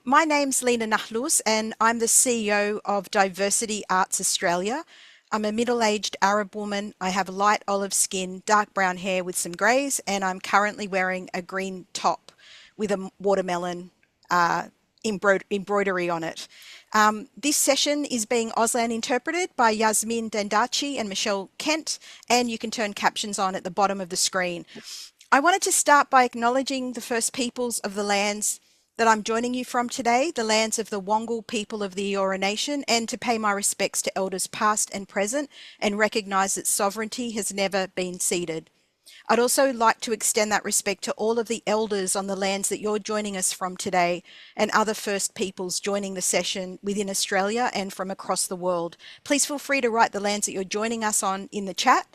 My name's Lena Nahlus and I'm the CEO of Diversity Arts Australia. I'm a middle-aged Arab woman. I have light olive skin, dark brown hair with some greys, and I'm currently wearing a green top with a watermelon embroidery on it. This session is being Auslan interpreted by Yasmin Dendachi and Michelle Kent, and you can turn captions on at the bottom of the screen. I wanted to start by acknowledging the First Peoples of the lands that I'm joining you from today, the lands of the Wongal people of the Eora Nation, and to pay my respects to elders past and present and recognise that sovereignty has never been ceded. I'd also like to extend that respect to all of the elders on the lands that you're joining us from today and other First Peoples joining the session within Australia and from across the world. Please feel free to write the lands that you're joining us on in the chat.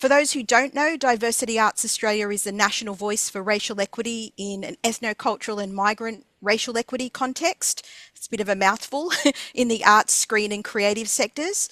For those who don't know, Diversity Arts Australia is the national voice for racial equity in an ethnocultural and migrant racial equity context. It's a bit of a mouthful in the arts, screen and creative sectors.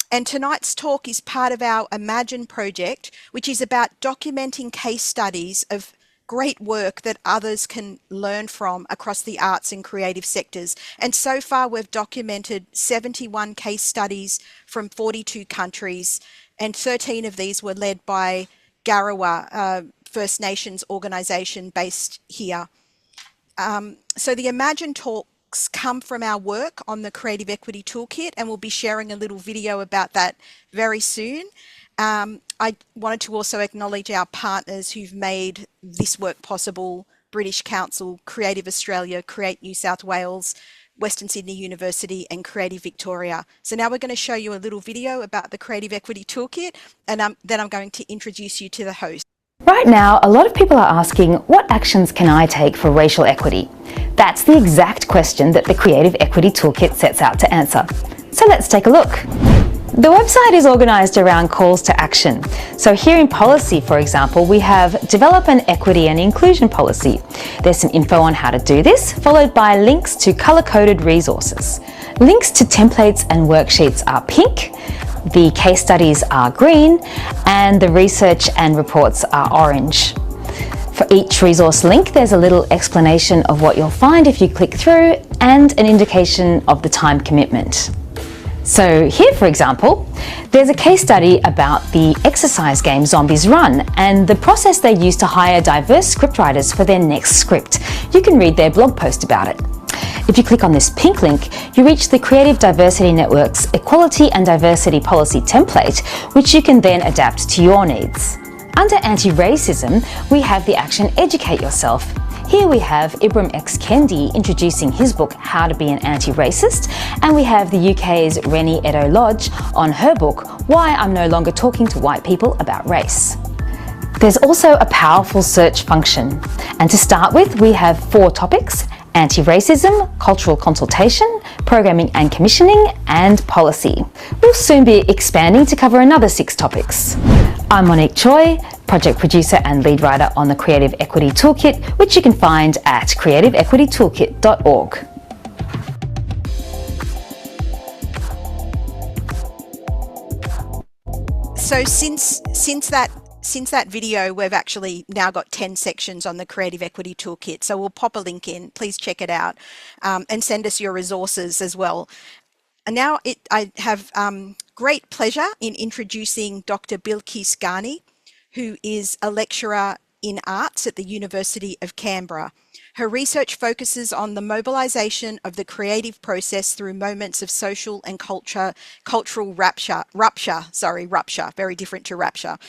And tonight's talk is part of our Imagine project, which is about documenting case studies of great work that others can learn from across the arts and creative sectors. And so far we've documented 71 case studies from 42 countries, and 13 of these were led by Garawa, a First Nations organisation based here. So the Imagine talks come from our work on the Creative Equity Toolkit, and we'll be sharing a little video about that very soon. I wanted to also acknowledge our partners who've made this work possible: British Council, Creative Australia, Create New South Wales, Western Sydney University and Creative Victoria. So now we're going to show you a little video about the Creative Equity Toolkit, and then I'm going to introduce you to the host. Right now, a lot of people are asking, what actions can I take for racial equity? That's the exact question that the Creative Equity Toolkit sets out to answer. So let's take a look. The website is organised around calls to action. So here in policy, for example, we have develop an equity and inclusion policy. There's some info on how to do this, followed by links to colour-coded resources. Links to templates and worksheets are pink, the case studies are green, and the research and reports are orange. For each resource link, there's a little explanation of what you'll find if you click through and an indication of the time commitment. So here, for example, there's a case study about the exercise game Zombies Run and the process they use to hire diverse scriptwriters for their next script. You can read their blog post about it. If you click on this pink link, you reach the Creative Diversity Network's Equality and Diversity Policy template, which you can then adapt to your needs. Under anti-racism, we have the action Educate Yourself. Here we have Ibram X. Kendi introducing his book, How to Be an Anti-Racist, and we have the UK's Rennie Edo-Lodge on her book, Why I'm No Longer Talking to White People About Race. There's also a powerful search function. And to start with, we have 4 topics: anti-racism, cultural consultation, programming and commissioning, and policy. We'll soon be expanding to cover another 6 topics. I'm Monique Choi, project producer and lead writer on the Creative Equity Toolkit, which you can find at creativeequitytoolkit.org. So since that video, we've actually now got 10 sections on the Creative Equity Toolkit. So we'll pop a link in, please check it out, and send us your resources as well. And now I have great pleasure in introducing Dr. Bilquis Ghani, who is a lecturer in arts at the University of Canberra. Her research focuses on the mobilisation of the creative process through moments of social and cultural rupture, very different to rapture.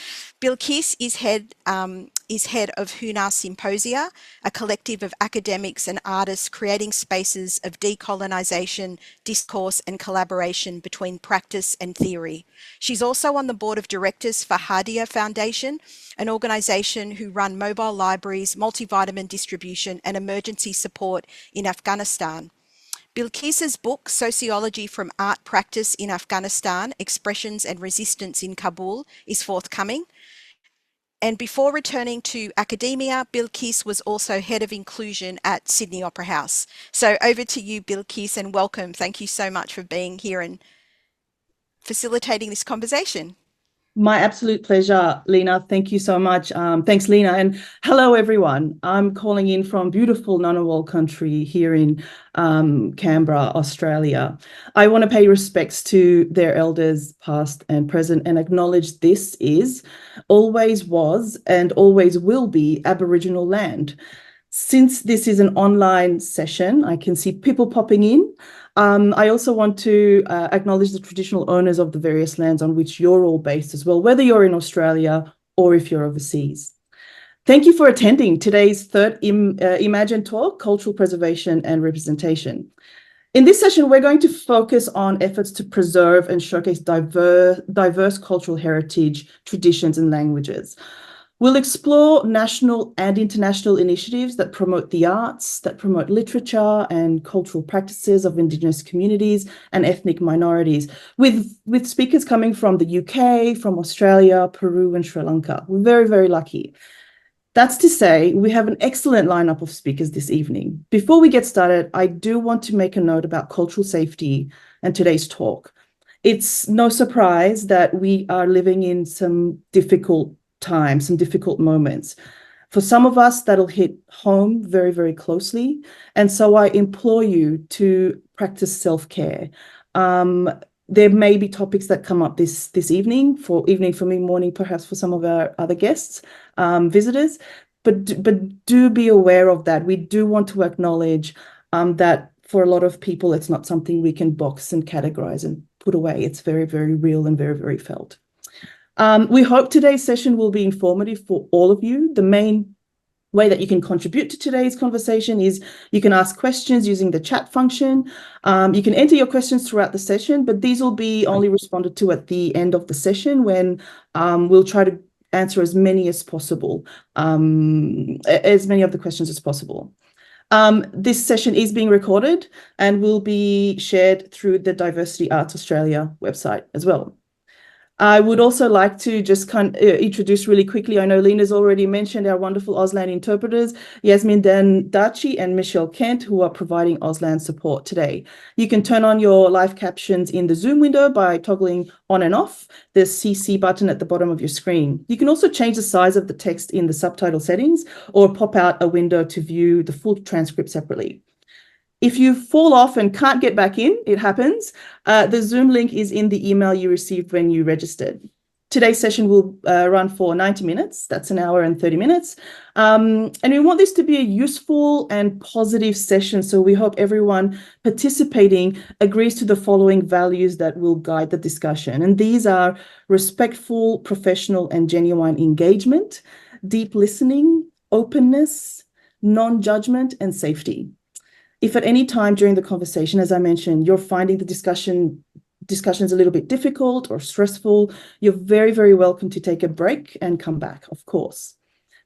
Bilquis is head of Huna Symposia, a collective of academics and artists creating spaces of decolonisation, discourse and collaboration between practice and theory. She's also on the board of directors for Hadia Foundation, an organisation who run mobile libraries, multivitamin distribution and emergency support in Afghanistan. Bilquis's book, Sociology from Art Practice in Afghanistan, Expressions and Resistance in Kabul, is forthcoming. And before returning to academia, Bilquis was also head of inclusion at Sydney Opera House. So over to you, Bilquis, and welcome. Thank you so much for being here and facilitating this conversation. My absolute pleasure, Lena. Thank you so much. Thanks, Lena. And hello, everyone. I'm calling in from beautiful Ngunnawal country here in Canberra, Australia. I want to pay respects to their elders, past and present, and acknowledge this is, always was, and always will be Aboriginal land. Since this is an online session, I can see people popping in. I also want to acknowledge the traditional owners of the various lands on which you're all based as well, whether you're in Australia or if you're overseas. Thank you for attending today's third Imagine talk, Cultural Preservation and Representation. In this session, we're going to focus on efforts to preserve and showcase diverse cultural heritage, traditions, and languages. We'll explore national and international initiatives that promote the arts, that promote literature and cultural practices of Indigenous communities and ethnic minorities, with speakers coming from the UK, from Australia, Peru, and Sri Lanka. We're very, very lucky. That's to say, we have an excellent lineup of speakers this evening. Before we get started, I do want to make a note about cultural safety and today's talk. It's no surprise that we are living in some difficult times, some difficult moments. For some of us, that'll hit home very, very closely. And so I implore you to practice self-care. There may be topics that come up this evening for me, morning perhaps for some of our other guests, visitors, but do be aware of that. We do want to acknowledge that for a lot of people, it's not something we can box and categorize and put away. It's very, very real and very, very felt. We hope today's session will be informative for all of you. The main way that you can contribute to today's conversation is you can ask questions using the chat function. You can enter your questions throughout the session, but these will be only responded to at the end of the session when we'll try to answer as many as possible, as many of the questions as possible. This session is being recorded and will be shared through the Diversity Arts Australia website as well. I would also like to just introduce really quickly. I know Lena's already mentioned our wonderful Auslan interpreters, Yasmin Dandachi and Michelle Kent, who are providing Auslan support today. You can turn on your live captions in the Zoom window by toggling on and off the CC button at the bottom of your screen. You can also change the size of the text in the subtitle settings or pop out a window to view the full transcript separately. If you fall off and can't get back in, it happens. The Zoom link is in the email you received when you registered. Today's session will run for 90 minutes. That's an hour and 30 minutes. And we want this to be a useful and positive session. So we hope everyone participating agrees to the following values that will guide the discussion. And these are respectful, professional, and genuine engagement, deep listening, openness, non-judgment, and safety. If at any time during the conversation, as I mentioned, you're finding the discussions a little bit difficult or stressful, you're very, very welcome to take a break and come back, of course.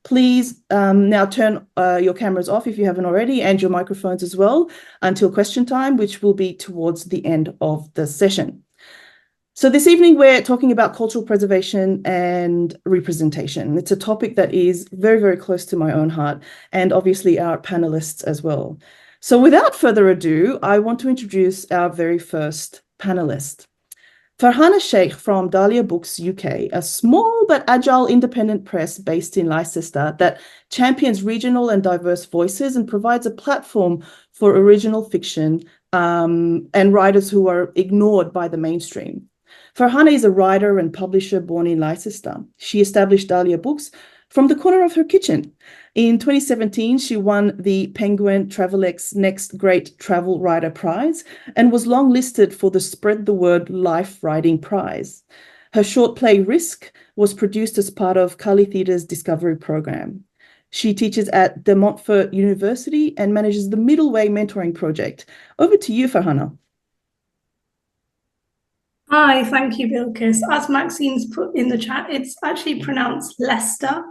Please now turn your cameras off if you haven't already, and your microphones as well, until question time, which will be towards the end of the session. So this evening, we're talking about cultural preservation and representation. It's a topic that is very, very close to my own heart, and obviously our panelists as well. So without further ado, I want to introduce our very first panelist. Farhana Shaikh from Dahlia Books UK, a small but agile independent press based in Leicester that champions regional and diverse voices and provides a platform for original fiction and writers who are ignored by the mainstream. Farhana is a writer and publisher born in Leicester. She established Dahlia Books from the corner of her kitchen. In 2017, she won the Penguin Travelec's Next Great Travel Writer Prize and was longlisted for the Spread the Word Life Writing Prize. Her short play Risk was produced as part of Kali Theatre's Discovery Program. She teaches at De Montfort University and manages the Middle Way Mentoring Project. Over to you, Farhana. Hi, thank you, Bilquis. As Maxine's put in the chat, it's actually pronounced Leicester.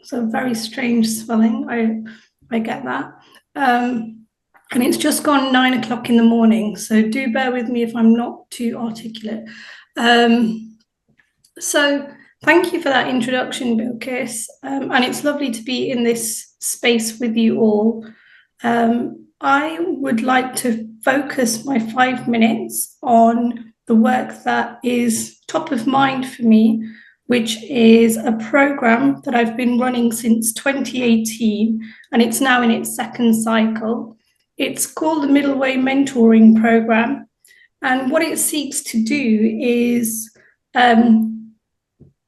So very strange spelling. I get that. And it's just gone 9 o'clock in the morning. So do bear with me if I'm not too articulate. So thank you for that introduction, Bilquis. And it's lovely to be in this space with you all. I would like to focus my 5 minutes on the work that is top of mind for me which is a program that I've been running since 2018, and it's now in its second cycle. It's called the Middle Way Mentoring Program, and what it seeks to do is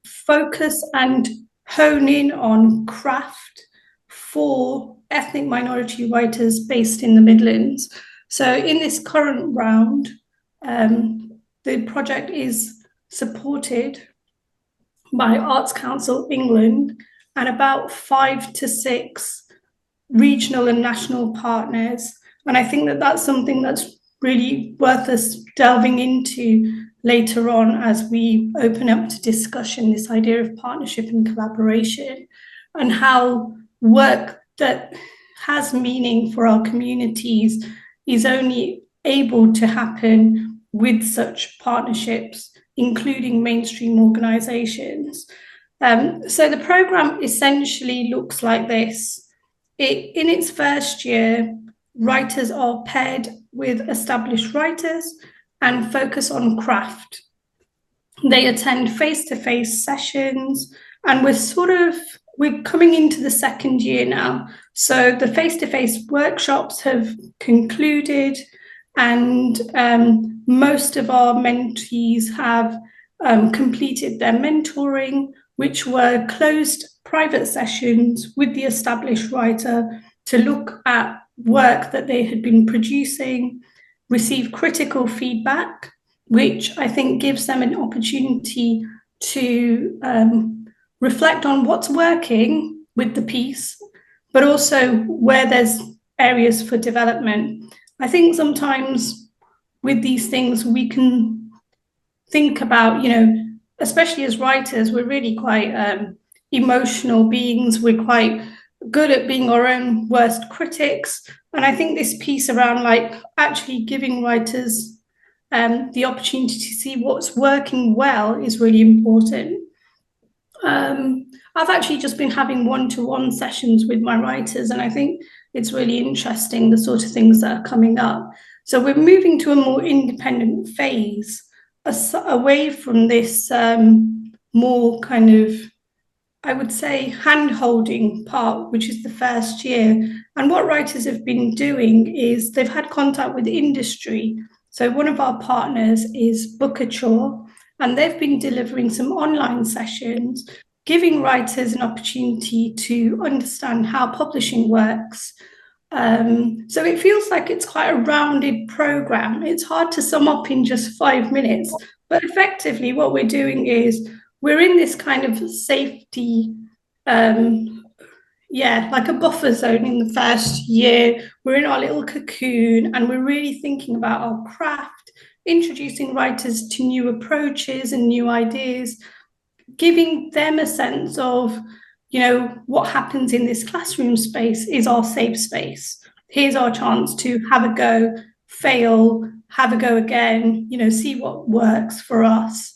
focus and hone in on craft for ethnic minority writers based in the Midlands. So in this current round, the project is supported by Arts Council England and about 5 to 6 regional and national partners. And I think that that's something that's really worth us delving into later on as we open up to discussion, this idea of partnership and collaboration, and how work that has meaning for our communities is only able to happen with such partnerships, including mainstream organisations. So the programme essentially looks like this. In its first year, writers are paired with established writers and focus on craft. They attend face-to-face sessions, and we're coming into the second year now. So the face-to-face workshops have concluded, and most of our mentees have completed their mentoring, which were closed private sessions with the established writer to look at work that they had been producing, receive critical feedback, which I think gives them an opportunity to reflect on what's working with the piece, but also where there's areas for development. I think sometimes with these things, we can think about, especially as writers, we're really quite emotional beings. We're quite good at being our own worst critics. And I think this piece around actually giving writers the opportunity to see what's working well is really important. I've actually just been having one-to-one sessions with my writers, and I think it's really interesting, the sort of things that are coming up. So we're moving to a more independent phase, away from this more kind of, I would say, hand-holding part, which is the first year. And what writers have been doing is they've had contact with industry. So one of our partners is Boggio, and they've been delivering some online sessions, giving writers an opportunity to understand how publishing works. So it feels like it's quite a rounded program. It's hard to sum up in just 5 minutes, but effectively what we're doing is we're in this kind of safety, like a buffer zone in the first year. We're in our little cocoon, and we're really thinking about our craft, introducing writers to new approaches and new ideas, giving them a sense of, what happens in this classroom space is our safe space. Here's our chance to have a go, fail, have a go again, see what works for us.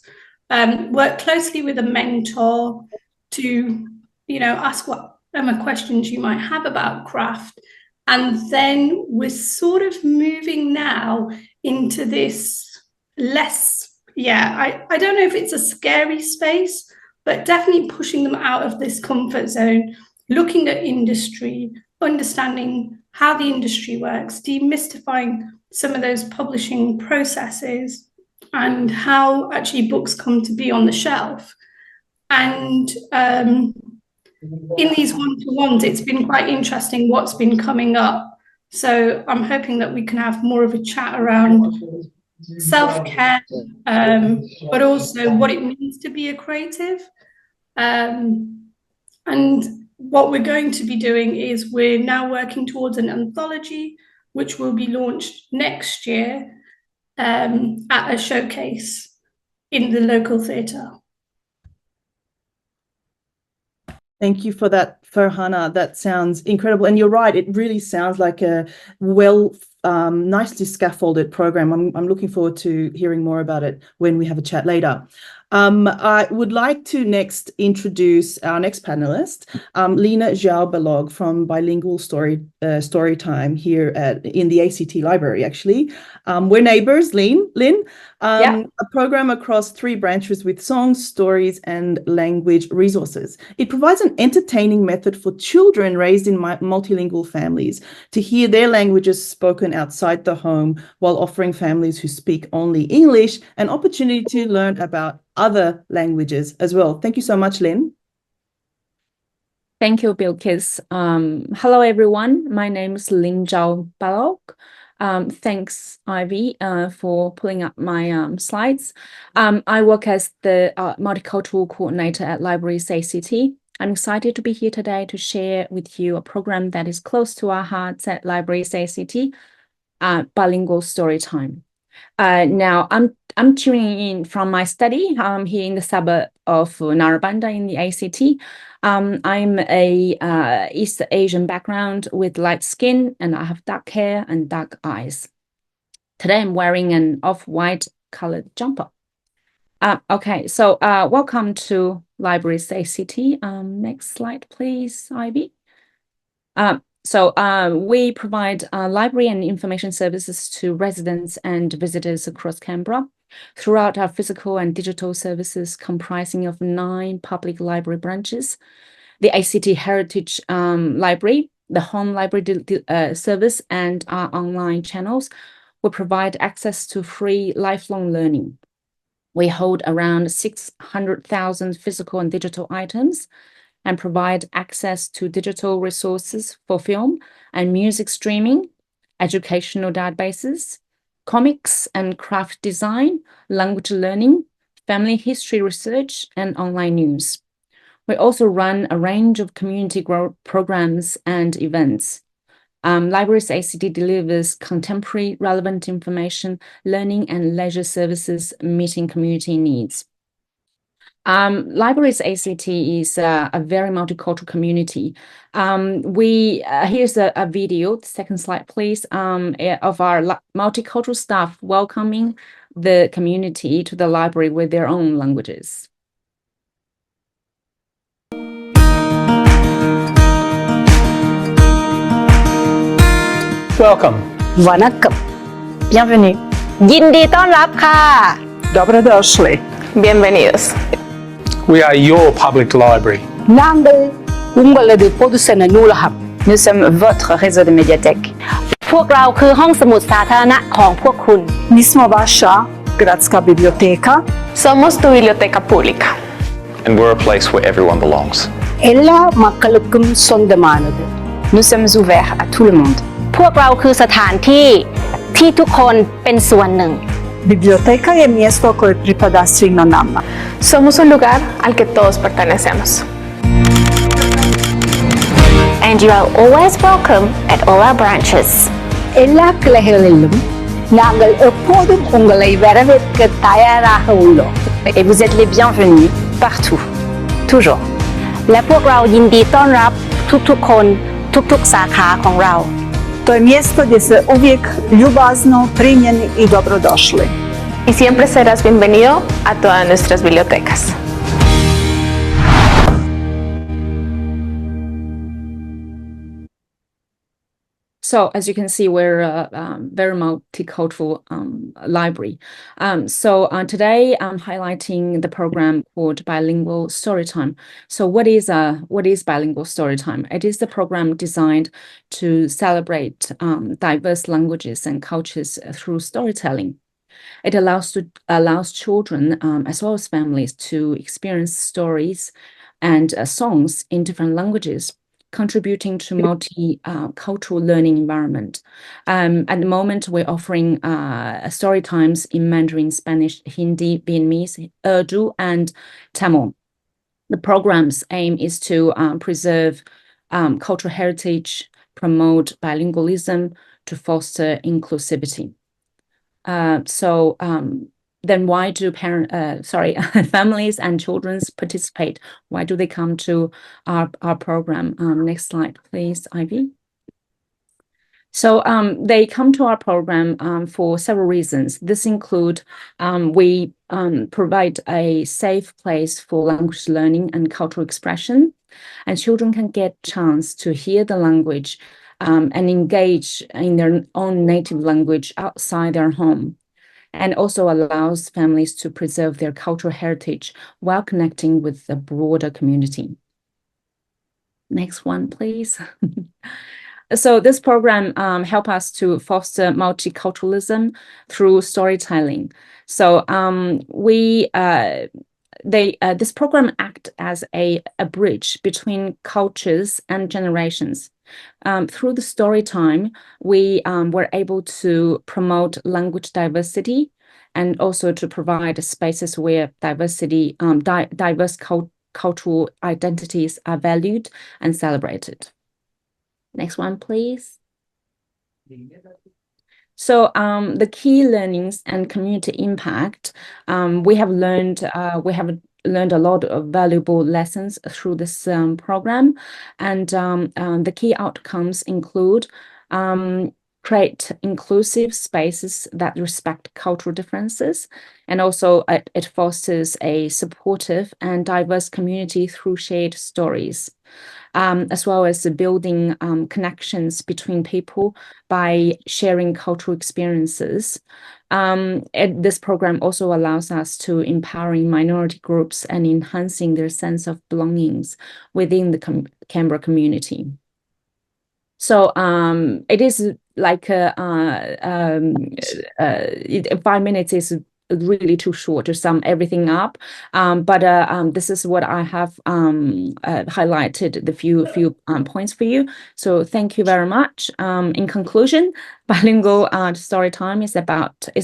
Work closely with a mentor to, ask whatever questions you might have about craft. And then we're sort of moving now into this less, I don't know if it's a scary space, but definitely pushing them out of this comfort zone, looking at industry, understanding how the industry works, demystifying some of those publishing processes, and how actually books come to be on the shelf. And in these one-to-ones, it's been quite interesting what's been coming up. So I'm hoping that we can have more of a chat around self-care, but also what it means to be a creative. And what we're going to be doing is we're now working towards an anthology, which will be launched next year at a showcase in the local theatre. Thank you for that, Farhana. That sounds incredible. And you're right, it really sounds like a nicely scaffolded program. I'm looking forward to hearing more about it when we have a chat later. I would like to next introduce our next panelist, Lina Zhao-Balogh from Bilingual Story Time here in the ACT Library, actually. We're neighbors, Lynn. A program across 3 branches with songs, stories, and language resources. It provides an entertaining method for children raised in multilingual families to hear their languages spoken outside the home, while offering families who speak only English an opportunity to learn about other languages as well. Thank you so much, Lynn. Thank you, Bilquis. Hello, everyone. My name is Lynn Zhao-Balogh. Thanks, Ivy, for pulling up my slides. I work as the Multicultural Coordinator at Libraries ACT. I'm excited to be here today to share with you a program that is close to our hearts at Libraries ACT, Bilingual Story Time. Now, I'm tuning in from my study here in the suburb of Narrabanda in the ACT. I'm a East Asian background with light skin, and I have dark hair and dark eyes. Today, I'm wearing an off-white colored jumper. Okay, so welcome to Libraries ACT. Next slide, please, Ivy. So we provide library and information services to residents and visitors across Canberra throughout our physical and digital services comprising of 9 public library branches, the ACT Heritage Library, the Home Library Service, and our online channels. We provide access to free lifelong learning. We hold around 600,000 physical and digital items and provide access to digital resources for film and music streaming, educational databases, comics and craft design, language learning, family history research, and online news. We also run a range of community programs and events. Libraries ACT delivers contemporary, relevant information, learning, and leisure services meeting community needs. Libraries ACT is a very multicultural community. Here's a video, the second slide, please, of our multicultural staff welcoming the community to the library with their own languages. Welcome. Vanakkam. Bienvenue. ยินดีต้อนรับค่ะ Dobrodošli. Bienvenidos. We are your public library. Naங்கள் உங்களது பொது சன நூலகம் ๆ Nous sommes votre réseau de médiathèques. พวกเราคือห้องสมุดสาธารณะของพวกคุณ Mi smo vaša gradska biblioteka. Somos tu biblioteca pública. And we're a place where everyone belongs. எல்லா மக்களுக்கும் சொந்தமானது. Nous sommes ouverts à tout le monde. พวกเราคือสถานที่ที่ทุกคนเป็นส่วนหนึ่ง Biblioteka je mjesto koje pripada svima nama. Somos un lugar al que todos pertenecemos. And you are always welcome at all our branches. எல்லா கிளைகளிலும் நாங்கள் எப்போதும் உங்களை வரவேற்க தயாராக உள்ளோம். Et vous êtes les bienvenus partout, toujours. และพวกเรายินดีต้อนรับทุกๆคนทุกๆสาขาของเรา To je mjesto gdje se uvijek ljubazno primljeni i dobrodošli. Y siempre serás bienvenido a todas nuestras bibliotecas. So as you can see, we're a very multicultural library. Today I'm highlighting the program called Bilingual Story Time. So what is Bilingual Story Time? It is the program designed to celebrate diverse languages and cultures through storytelling. It allows children as well as families to experience stories and songs in different languages, contributing to multicultural learning environment. At the moment, we're offering story times in Mandarin, Spanish, Hindi, Vietnamese, Urdu, and Tamil. The program's aim is to preserve cultural heritage, promote bilingualism, to foster inclusivity. Then why do families and children participate? Why do they come to our program? Next slide, please, Ivy. They come to our program for several reasons. This include we provide a safe place for language learning and cultural expression, and children can get a chance to hear the language and engage in their own native language outside their home, and also allows families to preserve their cultural heritage while connecting with the broader community. Next one, please. So this program helps us to foster multiculturalism through storytelling. So this program acts as a bridge between cultures and generations. Through the story time, we were able to promote language diversity and also to provide spaces where diversity, diverse cultural identities are valued and celebrated. Next one, please. So the key learnings and community impact, we have learned a lot of valuable lessons through this program, and the key outcomes include create inclusive spaces that respect cultural differences, and also it fosters a supportive and diverse community through shared stories. As well as building connections between people by sharing cultural experiences. This program also allows us to empowering minority groups and enhancing their sense of belongings within the Canberra community. So it is like 5 minutes is really too short to sum everything up, but this is what I have highlighted the few points for you. So thank you very much. In conclusion, bilingual story time is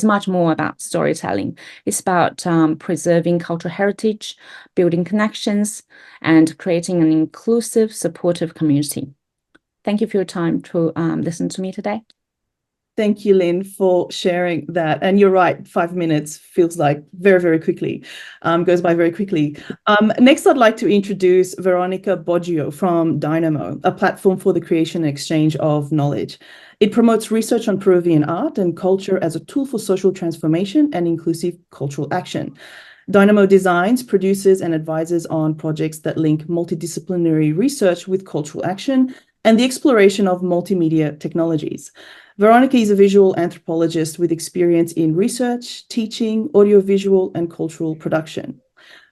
much more about storytelling. It's about preserving cultural heritage, building connections, and creating an inclusive, supportive community. Thank you for your time to listen to me today. Thank you, Lynn, for sharing that. And you're right, 5 minutes feels like very, very quickly, goes by very quickly. Next, I'd like to introduce Verónica Boggio from Dinamo, a platform for the creation and exchange of knowledge. It promotes research on Peruvian art and culture as a tool for social transformation and inclusive cultural action. Dinamo designs, produces, and advises on projects that link multidisciplinary research with cultural action and the exploration of multimedia technologies. Verónica is a visual anthropologist with experience in research, teaching, audiovisual, and cultural production.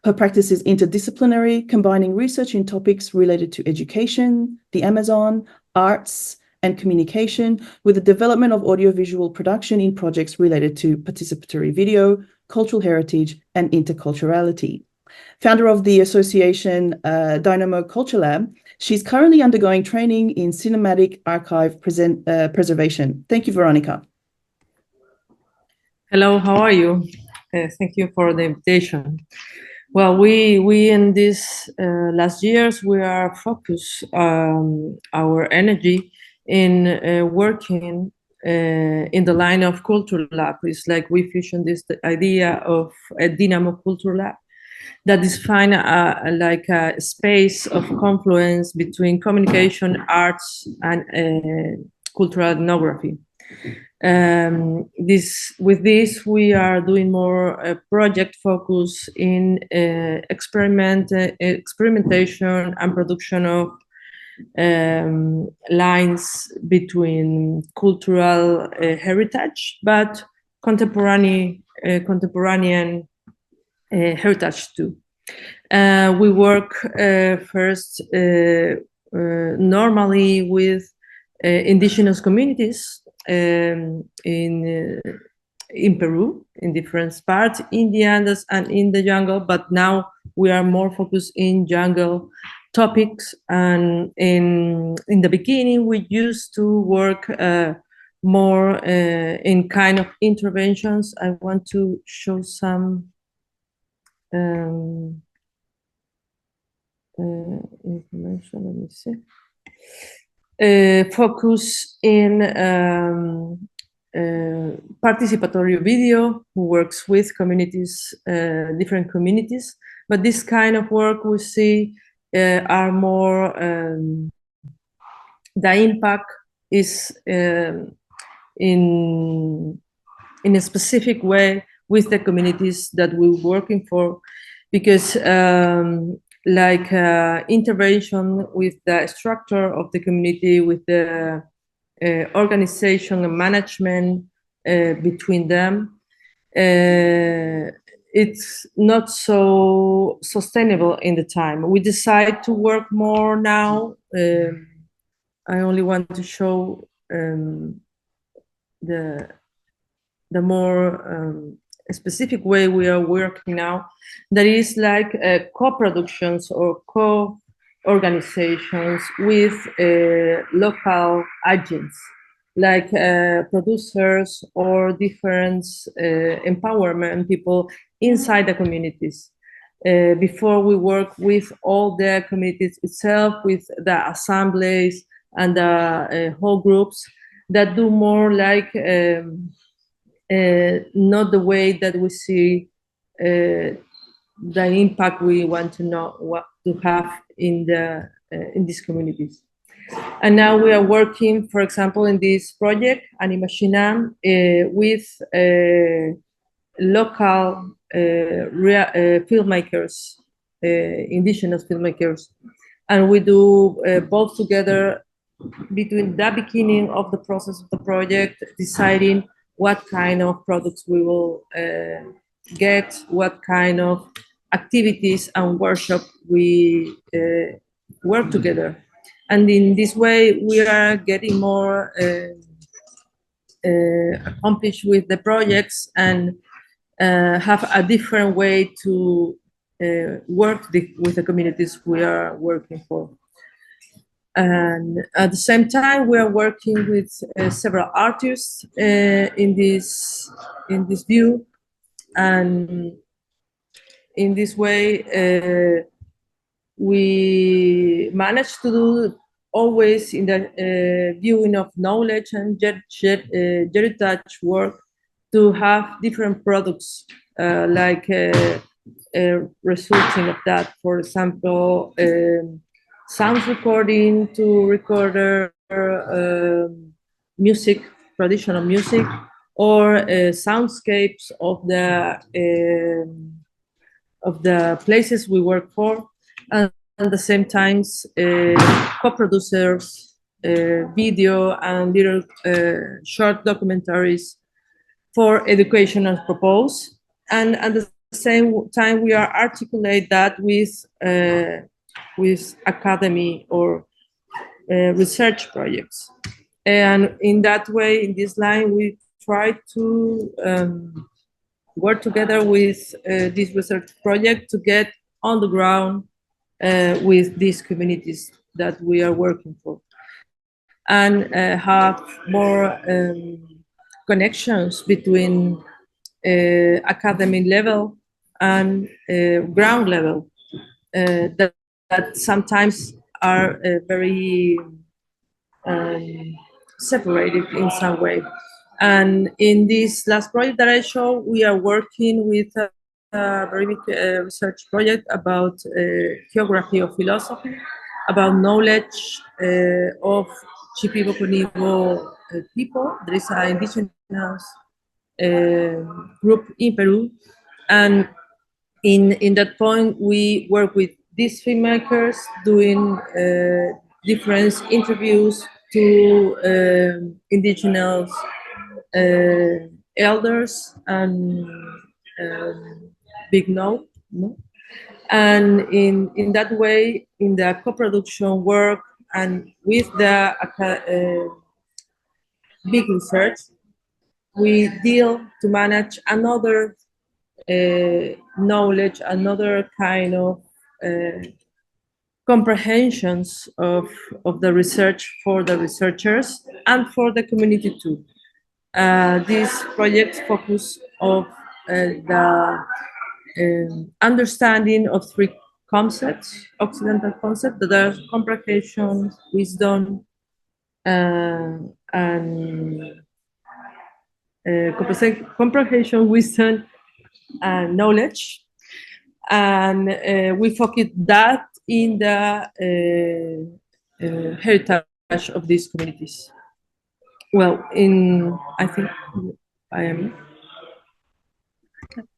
Her practice is interdisciplinary, combining research in topics related to education, the Amazon, arts, and communication, with the development of audiovisual production in projects related to participatory video, cultural heritage, and interculturality. Founder of the association DinamoKulturlab, she's currently undergoing training in cinematic archive preservation. Thank you, Verónica. Hello, how are you? Thank you for the invitation. Well, we in these last years, we are focused our energy in working in the line of Cultural Lab. It's like we fusion this idea of a DinamoKulturlab that is find like a space of confluence between communication, arts, and cultural ethnography. With this, we are doing more project focus in experimentation and production of lines between cultural heritage, but contemporary heritage too. We work first normally with indigenous communities in Peru, in different parts, in the Andes and in the jungle, but now we are more focused in jungle topics. And in the beginning, we used to work more in kind of interventions. I want to show some information, let me see. Focus in participatory video, who works with communities, different communities. But this kind of work we see are more, the impact is in a specific way with the communities that we're working for, because intervention with the structure of the community, with the organization and management between them, it's not so sustainable in the time. We decide to work more now. I only want to show the more specific way we are working now. That is like co-productions or co-organizations with local agents, like producers or different empowerment people inside the communities. Before we work with all the communities itself, with the assemblies and the whole groups that do more like not the way that we see the impact we want to know what to have in the in these communities. And now we are working, for example, in this project, Animashinam, with local filmmakers, indigenous filmmakers, and we do both together between the beginning of the process of the project, deciding what kind of products we will get, what kind of activities and workshop we work together. And in this way, we are getting more accomplished with the projects and have a different way to work with the communities we are working for. And at the same time, we are working with several artists in this view, and in this way, we managed to do always in the viewing of knowledge and heritage work to have different products resulting of that. For example, sound recording to record music, traditional music, or soundscapes of the places we work for, and at the same time co-producers, video and little short documentaries for educational purpose. And at the same time, we are articulate that with academy or research projects. And in that way, in this line, we try to work together with this research project to get on the ground with these communities that we are working for, and have more connections between academic level and ground level that sometimes are very separated in some way. And in this last project that I show, we are working with a very big research project about geography of philosophy, about knowledge of Shipibo-Conibo people. There is an indigenous group in Peru, and in that point, we work with these filmmakers doing different interviews to indigenous elders and big no. And in that way, in the co-production work and with the big research, we deal to manage another knowledge, another kind of comprehensions of the research for the researchers and for the community too. These projects focus on the understanding of three concepts, Occidental concepts, that are comprehension, wisdom, and comprehension, wisdom, and knowledge. And we focus that in the heritage of these communities. Well, I think I am.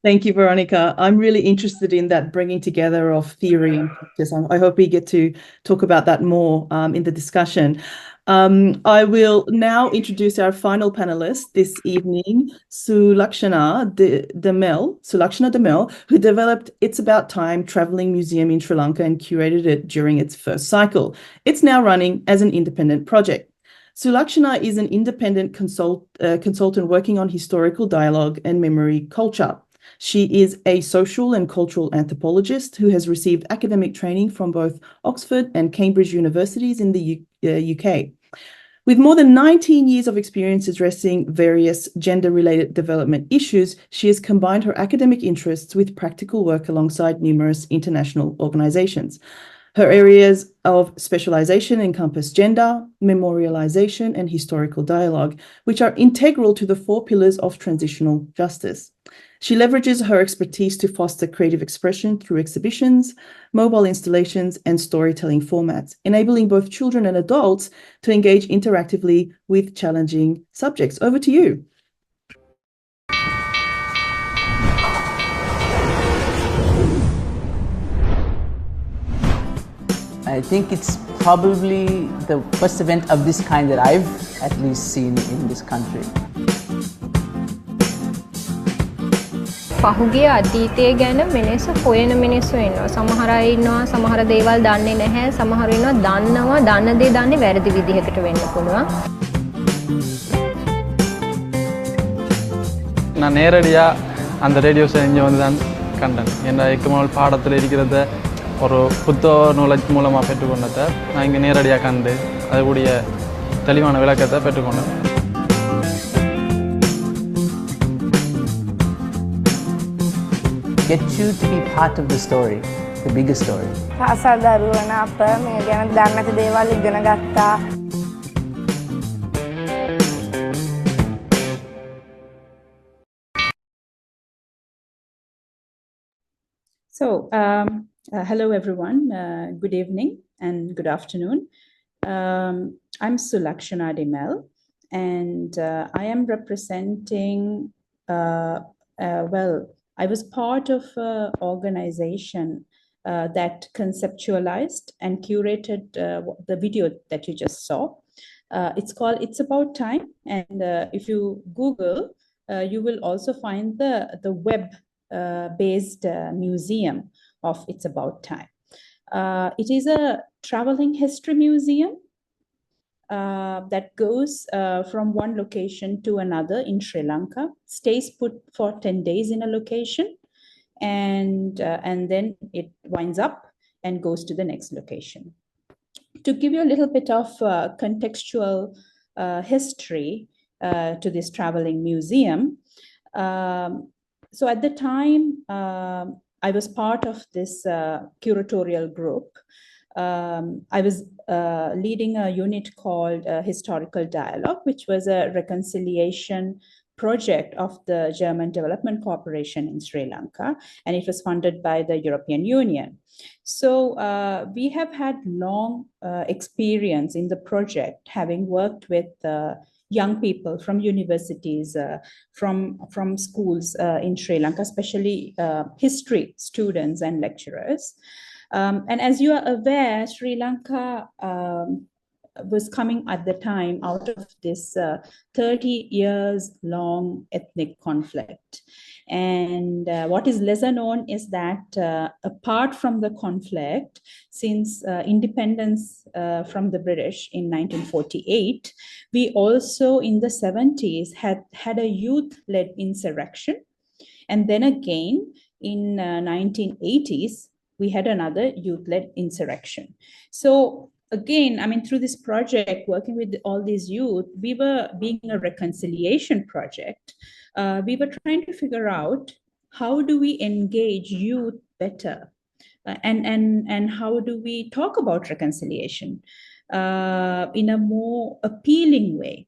Thank you, Verónica. I'm really interested in that bringing together of theory and practice. I hope we get to talk about that more in the discussion. I will now introduce our final panelist this evening, Sulakshana Demel, who developed It's About Time Traveling Museum in Sri Lanka and curated it during its first cycle. It's now running as an independent project. Sulakshana is an independent consultant working on historical dialogue and memory culture. She is a social and cultural anthropologist who has received academic training from both Oxford and Cambridge universities in the UK. With more than 19 years of experience addressing various gender-related development issues, she has combined her academic interests with practical work alongside numerous international organizations. Her areas of specialization encompass gender, memorialization, and historical dialogue, which are integral to the 4 pillars of transitional justice. She leverages her expertise to foster creative expression through exhibitions, mobile installations, and storytelling formats, enabling both children and adults to engage interactively with challenging subjects. Over to you. I think it's probably the first event of this kind that I've at least seen in this country. පහුගිය අතීතය ගැන මිනිස්සු හොයන මිනිස්සු ඉන්නවා. සමහර අය ඉන්නවා සමහර දේවල් දන්නේ නැහැ. සමහර ඉන්නවා දන්නවා දන්න දේ දන්නේ වැරදි විදිහකට වෙන්න පුළුවන්. நான் நேரடியாக அந்த ரேடியோஸை இங்கே வந்து தான் கண்டேன். என் எக்குமல் பாடத்தில் இருக்கிறத ஒரு புத்தக நாலேஜ் மூலமாக பெற்றுக்கொண்டதை நான் இங்கே நேரடியாக கண்டு அதுக்கூடிய தெளிவான விளக்கத்தை பெற்றுக்கொண்டேன். Get you to be part of the story, the bigger story. පාසල් දරුවන අප මේ ගැන දන්නේ නැති දේවල් ඉගෙන ගත්තා. So, hello everyone, good evening and good afternoon. I'm Sulakshana Demel, and I am representing, I was part of an organization that conceptualized and curated the video that you just saw. It's called It's About Time, and if you Google, you will also find the web-based museum of It's About Time. It is a traveling history museum that goes from one location to another in Sri Lanka, stays put for 10 days in a location, and then it winds up and goes to the next location. To give you a little bit of contextual history to this traveling museum, so at the time I was part of this curatorial group. I was leading a unit called Historical Dialogue, which was a reconciliation project of the German Development Corporation in Sri Lanka, and it was funded by the European Union. So we have had long experience in the project, having worked with young people from universities, from schools in Sri Lanka, especially history students and lecturers. And as you are aware, Sri Lanka was coming at the time out of this 30 years long ethnic conflict. And what is lesser known is that apart from the conflict, since independence from the British in 1948, we also in the 70s had a youth-led insurrection. And then again in 1980s, we had another youth-led insurrection. So again, I mean, through this project, working with all these youth, we were being a reconciliation project. We were trying to figure out how do we engage youth better, and how do we talk about reconciliation in a more appealing way.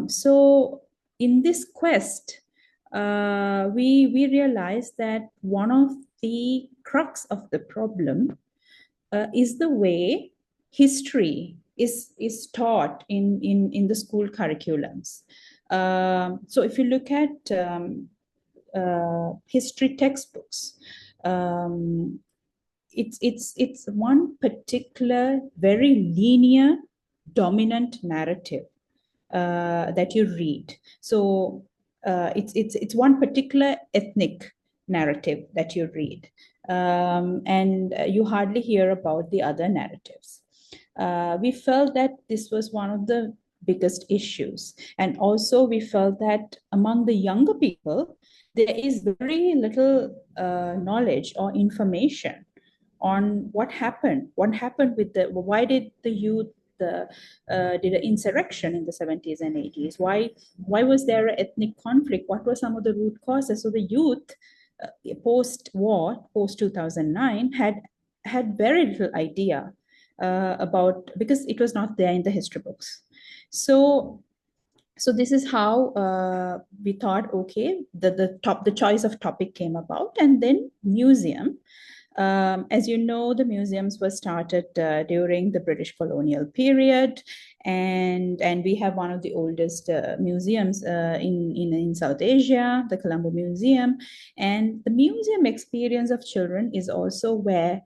So in this quest, we realized that one of the crux of the problem is the way history is taught in the school curriculums. So if you look at history textbooks. It's one particular very linear, dominant narrative that you read. So it's one particular ethnic narrative that you read, and you hardly hear about the other narratives. We felt that this was one of the biggest issues, and also we felt that among the younger people there is very little knowledge or information on what happened with why did the youth did an insurrection in the 70s and 80s? Why was there an ethnic conflict? What were some of the root causes? So the youth post-war, post-2009, had very little idea about, because it was not there in the history books. So this is how we thought, okay, the choice of topic came about, and then museum. As you know, the museums were started during the British colonial period, and we have one of the oldest museums in South Asia, the Colombo Museum. And the museum experience of children is also where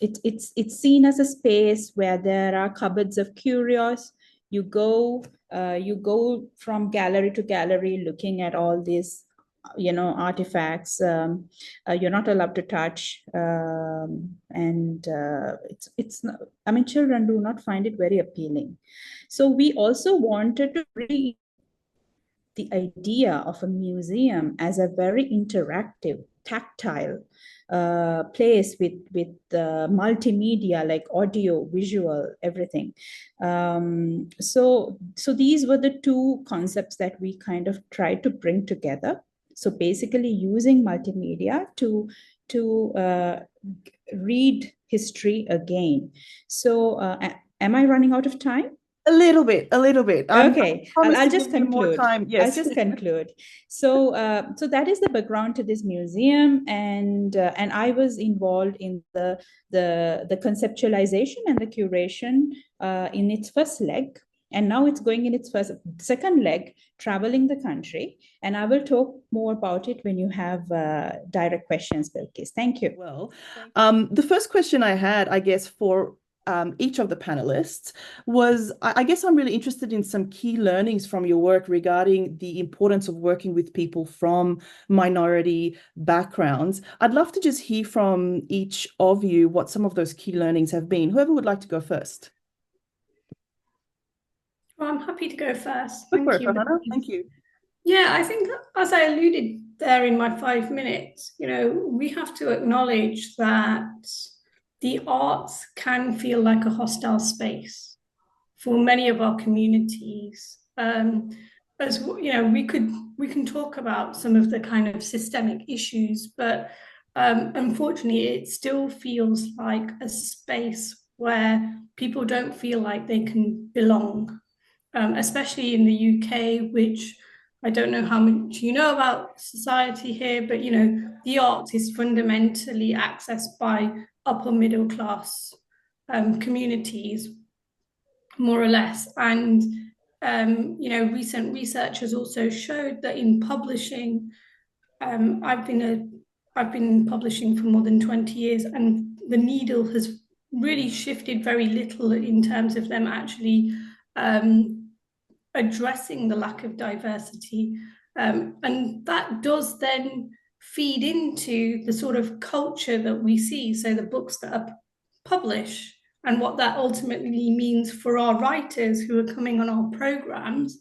it's seen as a space where there are cupboards of curios. You go from gallery to gallery looking at all these artifacts you're not allowed to touch, and it's not, I mean, children do not find it very appealing. So we also wanted to bring the idea of a museum as a very interactive, tactile place with multimedia, like audio, visual, everything. So these were the two concepts that we kind of tried to bring together. So basically using multimedia to read history again. So am I running out of time? A little bit. Okay, I'll just conclude. Yes. I'll just conclude. So that is the background to this museum, and I was involved in the conceptualization and the curation in its first leg. And now it's going in its second leg, traveling the country. And I will talk more about it when you have direct questions, Bilquis. Thank you. Well, the first question I had, I guess, for each of the panelists was, I guess I'm really interested in some key learnings from your work regarding the importance of working with people from minority backgrounds. I'd love to just hear from each of you what some of those key learnings have been. Whoever would like to go first. Well, I'm happy to go first. Thank you, Farhana. Thank you. Yeah, I think, as I alluded there in my 5 minutes, we have to acknowledge that the arts can feel like a hostile space for many of our communities. As we can talk about some of the kind of systemic issues, but unfortunately, it still feels like a space where people don't feel like they can belong. Especially in the UK, which I don't know how much you know about society here, but the arts is fundamentally accessed by upper middle class communities, more or less. And recent research has also showed that in publishing, I've been publishing for more than 20 years, and the needle has really shifted very little in terms of them actually addressing the lack of diversity. And that does then feed into the sort of culture that we see. So the books that are published and what that ultimately means for our writers who are coming on our programs.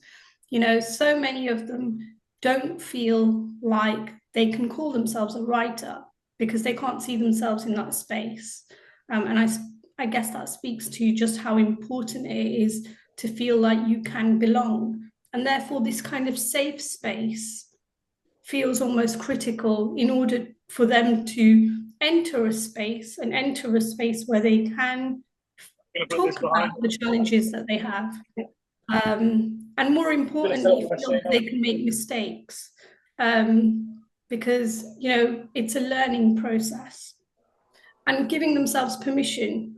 So many of them don't feel like they can call themselves a writer because they can't see themselves in that space. And I guess that speaks to just how important it is to feel like you can belong. And therefore, this kind of safe space feels almost critical in order for them to enter a space where they can talk about the challenges that they have. And more importantly, feel that they can make mistakes. Because, it's a learning process. And giving themselves permission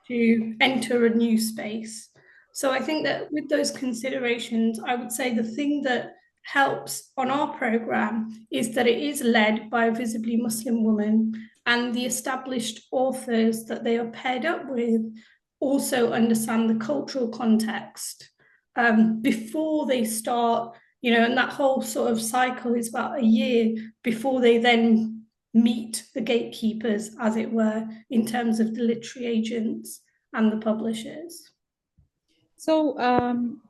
to enter a new space. So I think that with those considerations, I would say the thing that helps on our program is that it is led by a visibly Muslim woman, and the established authors that they are paired up with also understand the cultural context before they start, and that whole sort of cycle is about a year before they then meet the gatekeepers, as it were, in terms of the literary agents and the publishers. So, one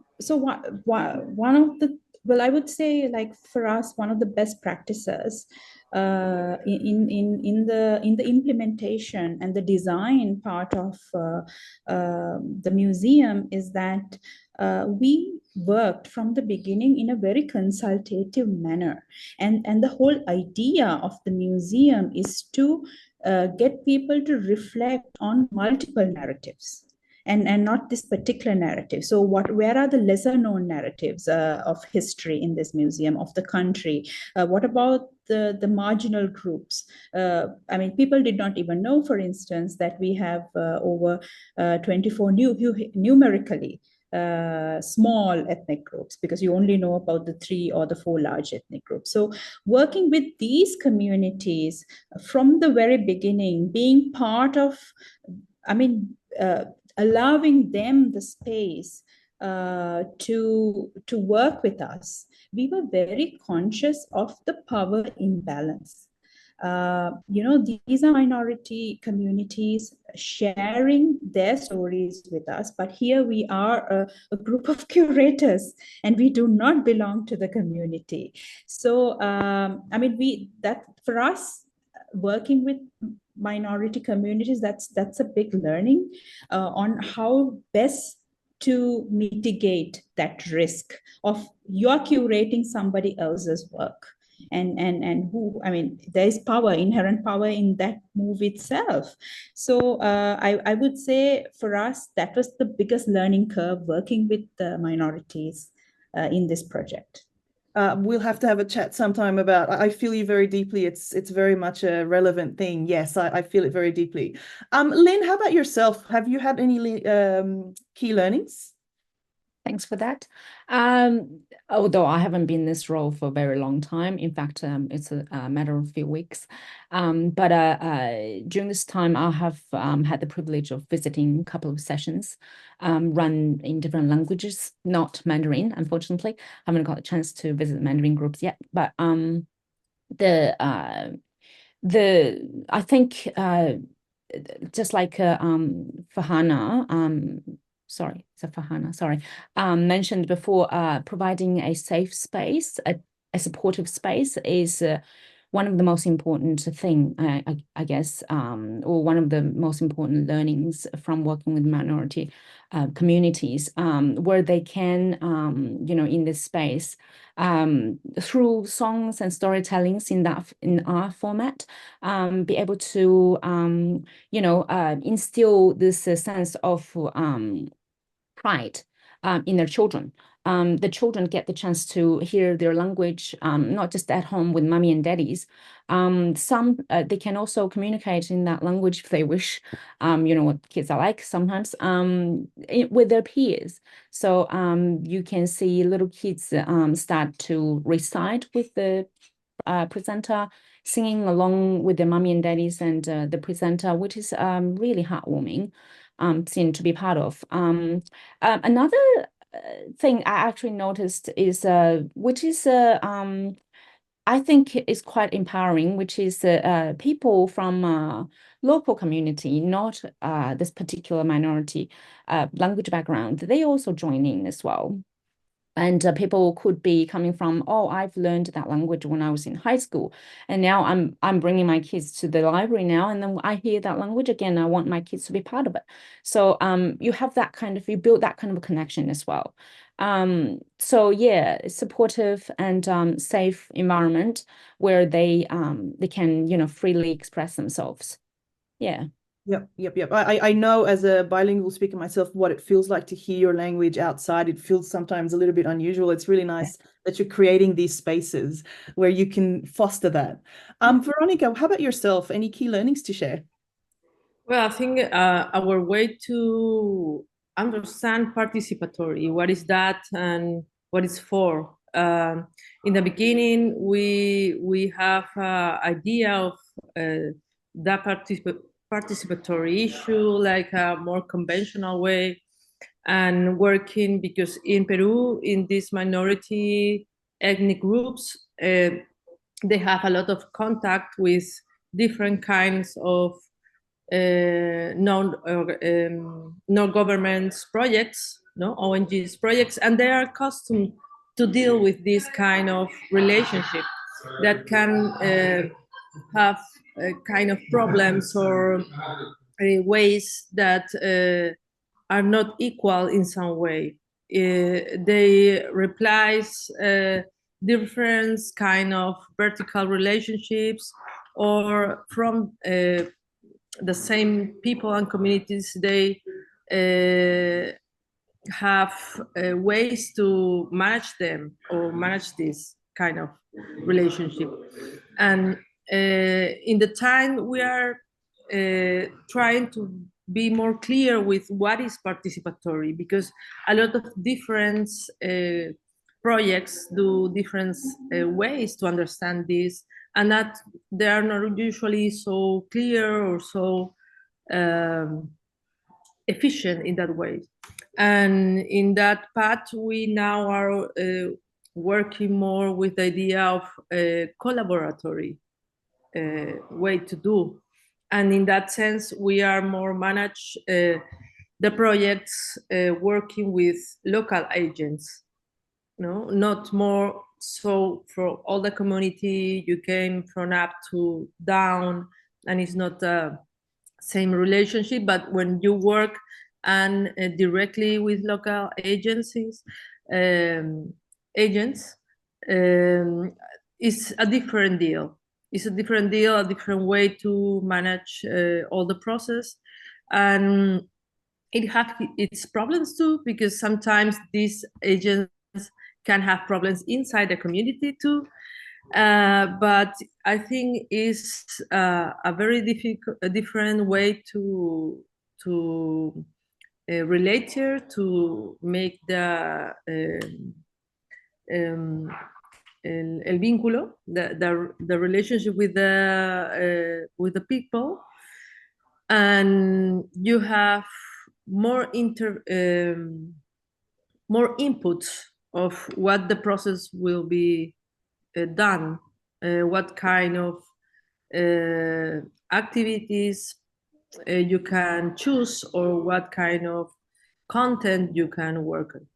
of the, well, I would say, like, for us, one of the best practices in the implementation and the design part of the museum is that we worked from the beginning in a very consultative manner, and the whole idea of the museum is to get people to reflect on multiple narratives. And not this particular narrative. So where are the lesser known narratives of history in this museum, of the country? What about the marginal groups? I mean, people did not even know, for instance, that we have over 24 numerically small ethnic groups, because you only know about the 3 or the 4 large ethnic groups. So working with these communities from the very beginning, being part of, allowing them the space to work with us, we were very conscious of the power imbalance. These are minority communities sharing their stories with us, but here we are a group of curators, and we do not belong to the community. So, for us, working with minority communities, that's a big learning on how best to mitigate that risk of you're curating somebody else's work, and who, there is power, inherent power in that move itself. So I would say for us, that was the biggest learning curve, working with the minorities in this project. We'll have to have a chat sometime about, I feel you very deeply. It's very much a relevant thing. Yes, I feel it very deeply. Lynn, how about yourself? Have you had any key learnings? Thanks for that. Although I haven't been in this role for a very long time, in fact, it's a matter of a few weeks. But during this time, I have had the privilege of visiting a couple of sessions run in different languages, not Mandarin, unfortunately. I haven't got a chance to visit Mandarin groups yet. But I think just like Farhana, mentioned before, providing a safe space, a supportive space is one of the most important thing, I guess, or one of the most important learnings from working with minority communities, where they can, in this space, through songs and storytellings in our format, be able to, instill this sense of pride in their children. The children get the chance to hear their language, not just at home with mommy and daddies. They can also communicate in that language if they wish, what kids are like sometimes, with their peers. So you can see little kids start to recite with the presenter, singing along with their mommy and daddies and the presenter, which is really heartwarming scene to be part of. Another thing I actually noticed is, which is I think is quite empowering, which is people from local community, not this particular minority language background, they also join in as well. And people could be coming from, oh, I've learned that language when I was in high school, and now I'm bringing my kids to the library now, and then I hear that language again. I want my kids to be part of it. So you build that kind of a connection as well. So yeah, supportive and safe environment where they can freely express themselves. Yeah. Yep. I know, as a bilingual speaker myself, what it feels like to hear your language outside. It feels sometimes a little bit unusual. It's really nice that you're creating these spaces where you can foster that. Verónica, how about yourself? Any key learnings to share? Well, I think our way to understand participatory, what is that and what it's for, In the beginning, we have idea of that participatory issue, like a more conventional way, and working, because in Peru, in these minority ethnic groups, they have a lot of contact with different kinds of non-government projects, ONGs projects, and they are accustomed to deal with this kind of relationship that can have kind of problems or ways that are not equal in some way. They replace different kind of vertical relationships, or from the same people and communities, they have ways to manage them or manage this kind of relationship. And in the time we are trying to be more clear with what is participatory, because a lot of different projects do different ways to understand this, and that they are not usually so clear or so efficient in that way. And in that path, we now are working more with the idea of a collaboratory way to do. And in that sense, we are more manage the projects working with local agents, not more so for all the community. You came from up to down, and it's not the same relationship. But when you work and directly with local agencies, agents, it's a different deal. It's a different deal, a different way to manage all the process. And it has its problems too, because sometimes these agents can have problems inside the community too. But I think it's a very different way to relate here, to make the el vínculo, the relationship with the people, and you have more more inputs of what the process will be done, what kind of activities you can choose, or what kind of content you can work on.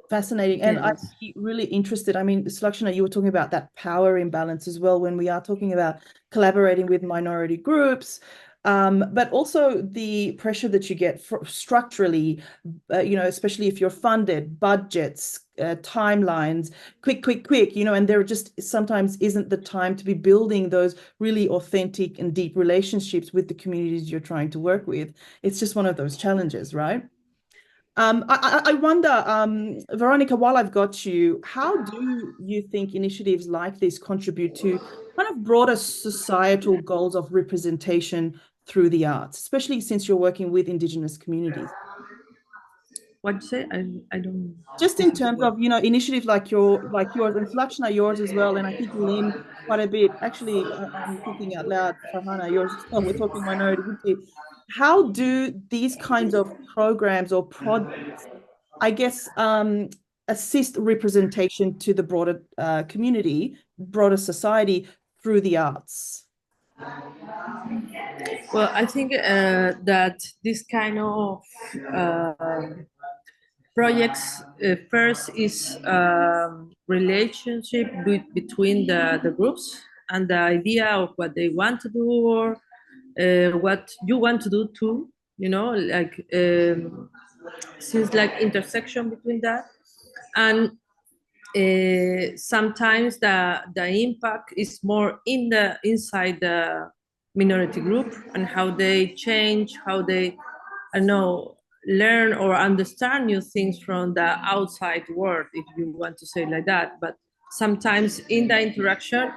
Fascinating. And I'd be really interested. I mean, Sulakshana, you were talking about that power imbalance as well when we are talking about collaborating with minority groups, but also the pressure that you get structurally, especially if you're funded, budgets, timelines, quick, and there just sometimes isn't the time to be building those really authentic and deep relationships with the communities you're trying to work with. It's just one of those challenges, right? I wonder, Verónica, while I've got you, how do you think initiatives like this contribute to kind of broader societal goals of representation through the arts, especially since you're working with Indigenous communities? What'd you say? I don't. Just in terms of, initiatives like yours, and Sulakshana, yours as well, and I think Lynn quite a bit. Actually, I'm thinking out loud, Farhana, yours as well. We're talking minority. How do these kinds of programs or projects, I guess, assist representation to the broader community, broader society through the arts? Well, I think that this kind of projects first is relationship between the groups and the idea of what they want to do, or what you want to do too, like since like intersection between that. And sometimes the impact is more inside the minority group, and how they change, how they learn or understand new things from the outside world, if you want to say it like that. But sometimes in the interaction,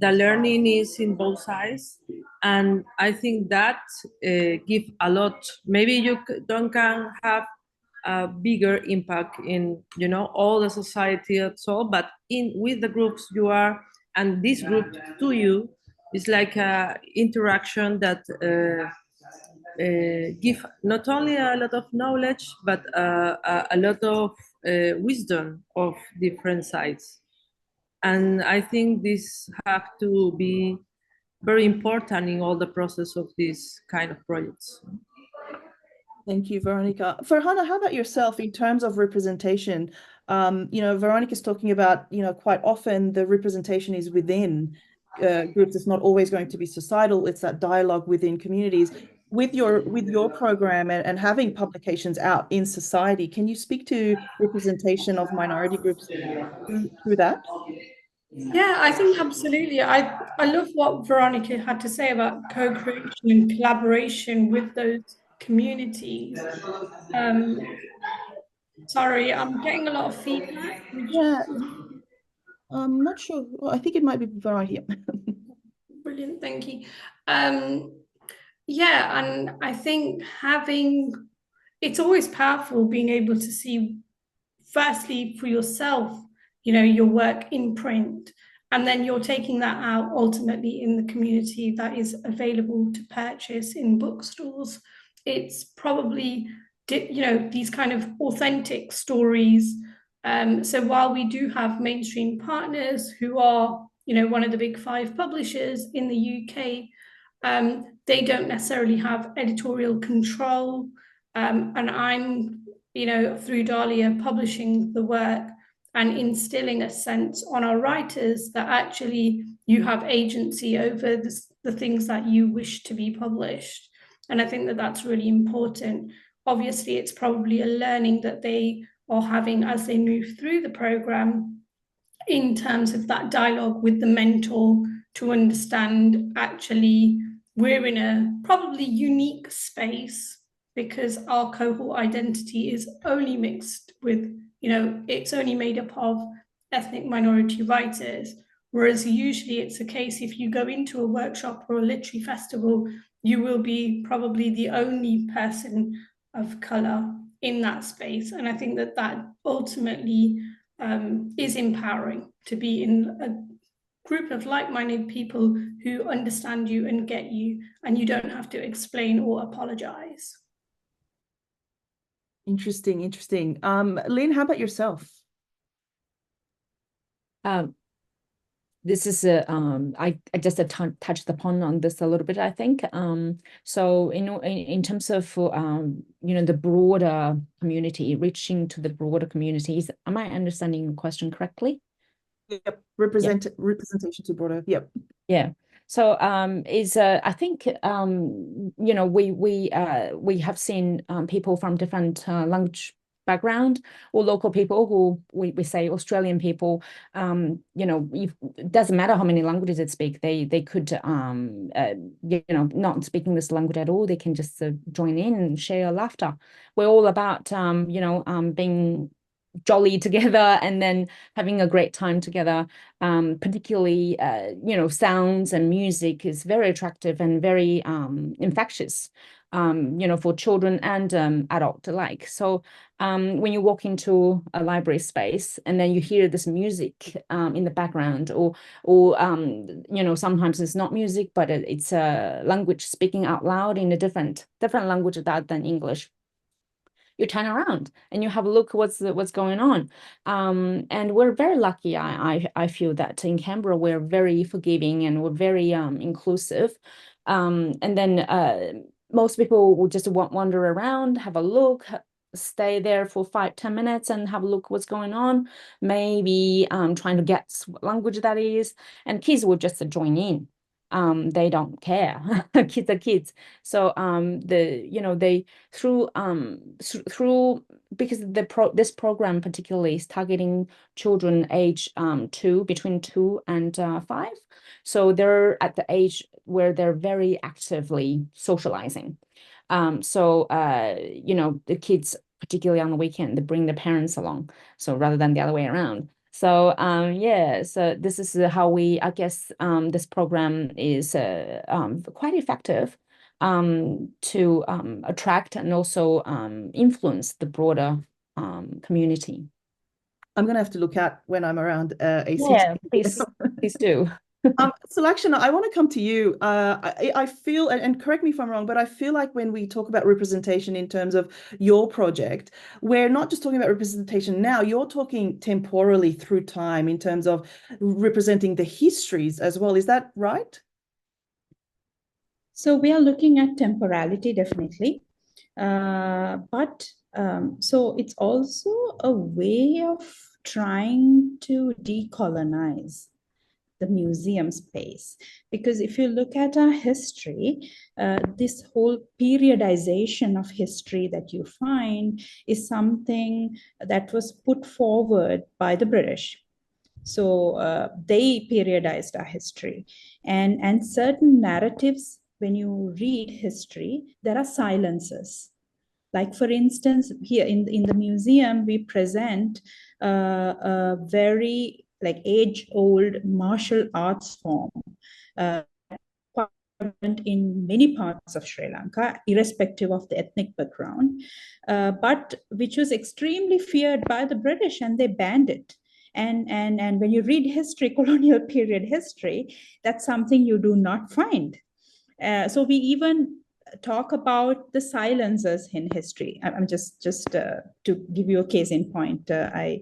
the learning is in both sides, and I think that give a lot. Maybe you can have a bigger impact in, you know, all the society at all. But with the groups you are, and this group to you, is like a interaction that give not only a lot of knowledge, but a lot of wisdom of different sides. And I think this have to be very important in all the process of these kind of projects. Thank you, Verónica. Farhana, how about yourself in terms of representation? You know, Veronica's talking about, you know, quite often the representation is within groups. It's not always going to be societal. It's that dialogue within communities. With your program and having publications out in society, can you speak to representation of minority groups through that? Yeah, I think absolutely. I love what Verónica had to say about co-creation and collaboration with those communities. Sorry, I'm getting a lot of feedback. Yeah, I'm not sure. Well, I think it might be Verónica. Brilliant, thank you. Yeah, and I think it's always powerful being able to see, firstly, for yourself, you know, your work in print, and then you're taking that out ultimately in the community that is available to purchase in bookstores. It's probably, you know, these kind of authentic stories. So while we do have mainstream partners who are, you know, one of the big 5 publishers in the UK, they don't necessarily have editorial control. And I'm, you know, through Dahlia Publishing the work and instilling a sense on our writers that actually you have agency over the things that you wish to be published. And I think that that's really important. Obviously, it's probably a learning that they are having as they move through the program in terms of that dialogue with the mentor to understand actually we're in a probably unique space because our cohort identity is only mixed with, you know, it's only made up of ethnic minority writers. Whereas usually it's a case if you go into a workshop or a literary festival, you will be probably the only person of colour in that space. And I think that that ultimately is empowering to be in a group of like-minded people who understand you and get you, and you don't have to explain or apologize. Interesting. Lynn, how about yourself? This is I just touched upon on this a little bit, I think. So in terms of you know, the broader community, reaching to the broader communities, am I understanding the question correctly? Yep. Representation to broader. Yep. Yeah. So I think you know, we have seen people from different language background or local people who we say Australian people, you know, it doesn't matter how many languages they speak, they could you know, not speaking this language at all, they can just join in and share laughter. We're all about you know, being jolly together and then having a great time together. Particularly you know, sounds and music is very attractive and very infectious, you know, for children and adult alike. So when you walk into a library space and then you hear this music in the background, or you know, sometimes it's not music, but it's a language speaking out loud in a different language than English, you turn around and you have a look what's going on. And we're very lucky. I feel that in Canberra we're very forgiving and we're very inclusive. And then most people will just wander around, have a look, stay there for 5-10 minutes and have a look what's going on, maybe trying to guess what language that is, and kids will just join in. They don't care. Kids are kids. So you know, they through because this program particularly is targeting children age between 2 and 5. So they're at the age where they're very actively socializing. So you know, the kids, particularly on the weekend, they bring their parents along. So rather than the other way around. So yeah, so this is how I guess this program is quite effective. to attract and also influence the broader community. I'm going to have to look out when I'm around ACT. Yeah, please do. Sulakshana, I want to come to you. I feel, and correct me if I'm wrong, but I feel like when we talk about representation in terms of your project, we're not just talking about representation now, you're talking temporally through time in terms of representing the histories as well. Is that right? So we are looking at temporality, definitely. But so it's also a way of trying to decolonize the museum space. Because if you look at our history, this whole periodization of history that you find is something that was put forward by the British. So they periodized our history. And certain narratives, when you read history, there are silences. Like, for instance, here in the museum, we present a very age-old martial arts form in many parts of Sri Lanka, irrespective of the ethnic background, but which was extremely feared by the British, and they banned it. And when you read history, colonial period history, that's something you do not find. So we even talk about the silences in history. I'm just to give you a case in point. I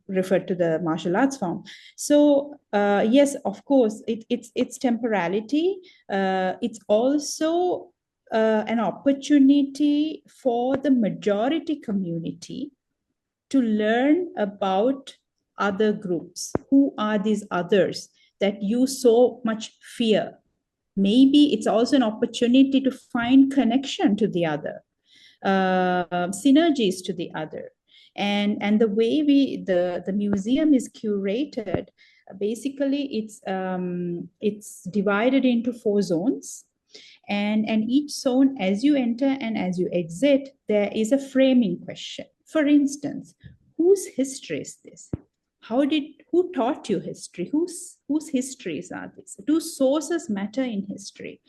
referred to the martial arts form. So yes, of course, it's temporality. It's also an opportunity for the majority community to learn about other groups. Who are these others that you so much fear? Maybe it's also an opportunity to find connection to the other, synergies to the other. And the way the museum is curated, basically it's divided into 4 zones. And each zone, as you enter and as you exit, there is a framing question. For instance, whose history is this? Who taught you history? Whose histories are these? Do sources matter in history?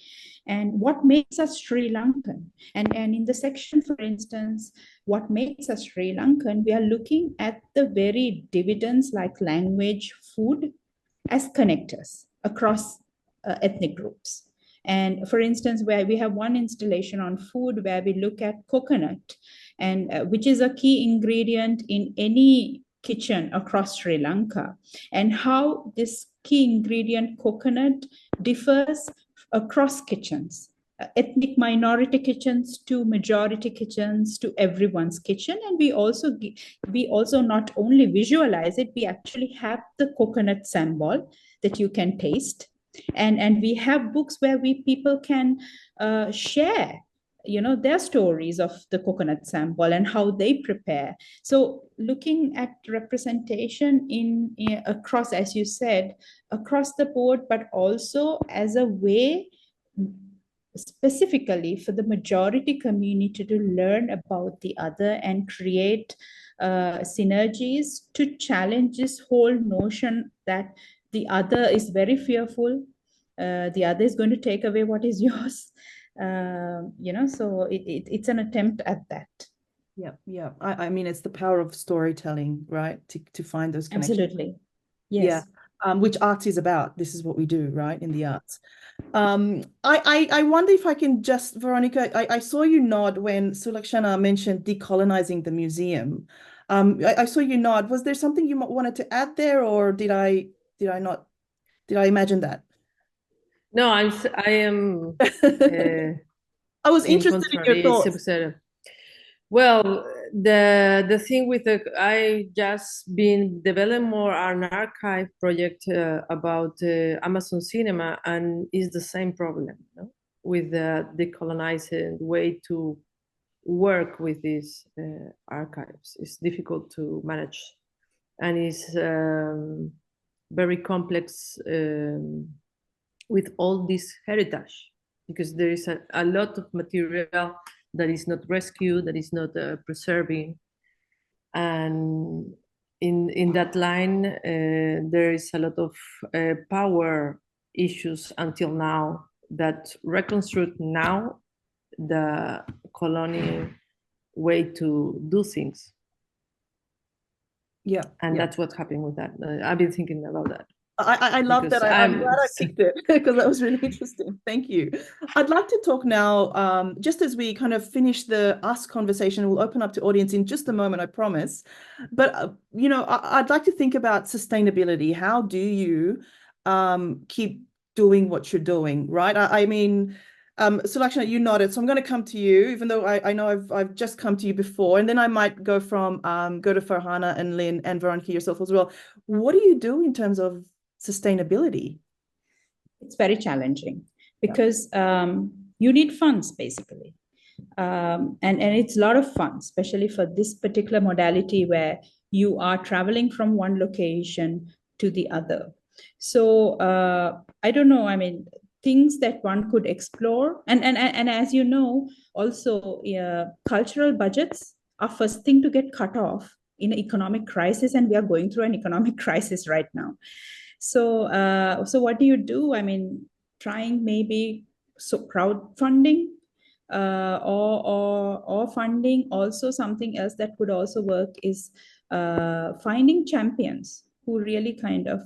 And what makes us Sri Lankan? And in the section, for instance, what makes us Sri Lankan, we are looking at the very dividends like language, food, as connectors across ethnic groups. And for instance, where we have one installation on food where we look at coconut, and which is a key ingredient in any kitchen across Sri Lanka, and how this key ingredient coconut differs across kitchens, ethnic minority kitchens to majority kitchens to everyone's kitchen. And we also not only visualize it, we actually have the coconut sambal that you can taste. And we have books where people can share their stories of the coconut sambal and how they prepare. So looking at representation in across, as you said, across the board, but also as a way specifically for the majority community to learn about the other and create synergies to challenge this whole notion that the other is very fearful, the other is going to take away what is yours. So it's an attempt at that. Yeah. I mean, it's the power of storytelling, right? To find those connections. Absolutely. Yes. Yeah. Which arts is about. This is what we do, right? In the arts. I wonder if I can just, Verónica, I saw you nod when Sulakshana mentioned decolonizing the museum. I saw you nod. Was there something you wanted to add there, or did I imagine that? No, I am. I was interested in your thoughts. Well, the thing with I just been developing more an archive project about Amazon cinema, and it's the same problem, with the decolonizing way to work with these archives. It's difficult to manage, and it's very complex with all this heritage, because there is a lot of material that is not rescued, that is not preserving. And in that line, there is a lot of power issues until now that reconstruct now the colonial way to do things. Yeah, and that's what's happening with that. I've been thinking about that. I love that. I'm glad I picked it because that was really interesting. Thank you. I'd like to talk now, just as we kind of finish the us conversation, we'll open up to audience in just a moment, I promise. But, you know, I'd like to think about sustainability. How do you keep doing what you're doing, right? I mean, Sulakshana, you nodded, so I'm going to come to you, even though I know I've just come to you before, and then I might go from go to Farhana and Lynn and Verónica yourself as well. What do you do in terms of sustainability? It's very challenging because you need funds basically, and it's a lot of fun, especially for this particular modality where you are traveling from one location to the other. So I don't know. I mean, things that one could explore, and as you know, also cultural budgets are first thing to get cut off in an economic crisis, and we are going through an economic crisis right now. So so what do you do? I mean, trying maybe crowdfunding or funding. Also, something else that could also work is finding champions who really kind of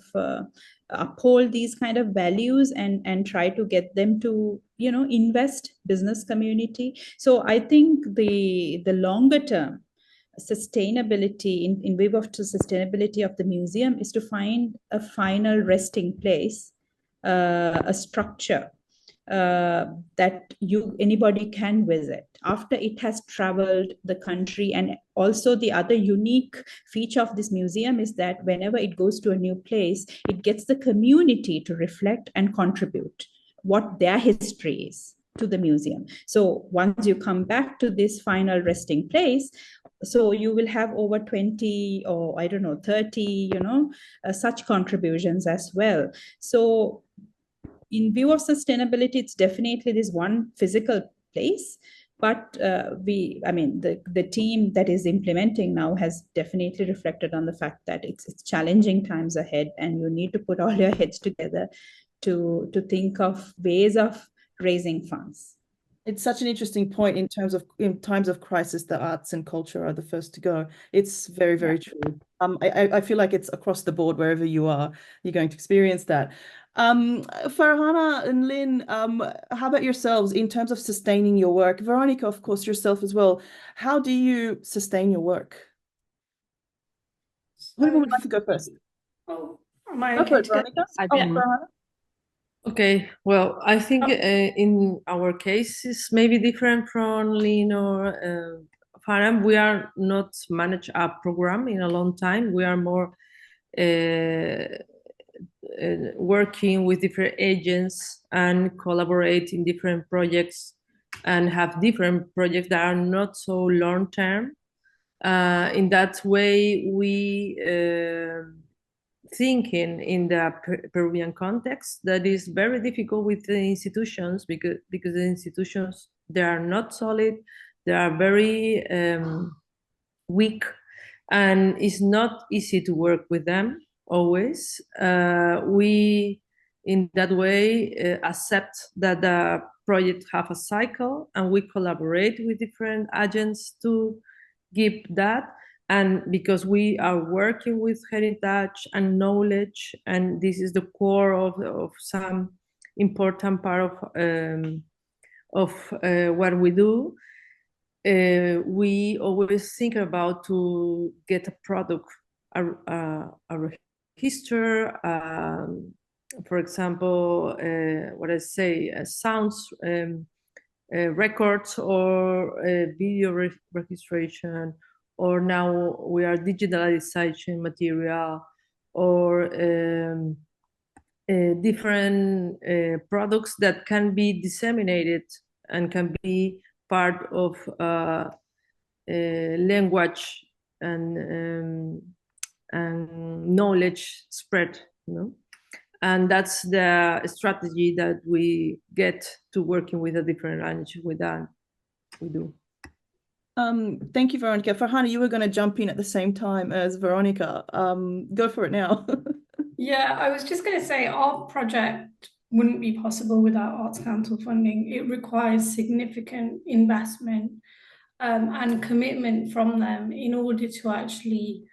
uphold these kind of values and try to get them to, you know, invest business community. So I think the longer term sustainability in view of sustainability of the museum is to find a final resting place, a structure that anybody can visit after it has traveled the country. And also the other unique feature of this museum is that whenever it goes to a new place, it gets the community to reflect and contribute what their history is to the museum. So once you come back to this final resting place, so you will have over 20 or I don't know 30, you know, such contributions as well. So in view of sustainability, it's definitely this one physical place, but the team that is implementing now has definitely reflected on the fact that it's challenging times ahead, and you need to put all your heads together to think of ways of raising funds. It's such an interesting point in times of crisis, the arts and culture are the first to go. It's very, very true. I feel like it's across the board, wherever you are, you're going to experience that. Farhana and Lynn, how about yourselves in terms of sustaining your work? Verónica, of course, yourself as well. How do you sustain your work? Who would like to go first? Oh, am I go okay for it, to go? Verónica? Farhana? Okay, well, I think in our case it's maybe different from Lynn or Farhana. We are not manage a program in a long time. We are more working with different agents and collaborate in different projects and have different projects that are not so long term. In that way, we thinking in the Peruvian context that is very difficult with the institutions because the institutions, they are not solid, they are very weak, and it's not easy to work with them always. We in that way accept that the project have a cycle, and we collaborate with different agents to give that. And because we are working with heritage and knowledge, and this is the core of some important part of what we do, we always think about to get a product, a register, for example, what I say, sounds records or video registration, or now we are digitalization material, or different products that can be disseminated and can be part of language and knowledge spread, you know? And that's the strategy that we get to working with a different language with that we do. Thank you, Verónica. Farhana, you were going to jump in at the same time as Verónica. Go for it now. Yeah, I was just going to say our project wouldn't be possible without Arts Council funding. It requires significant investment and commitment from them in order to actually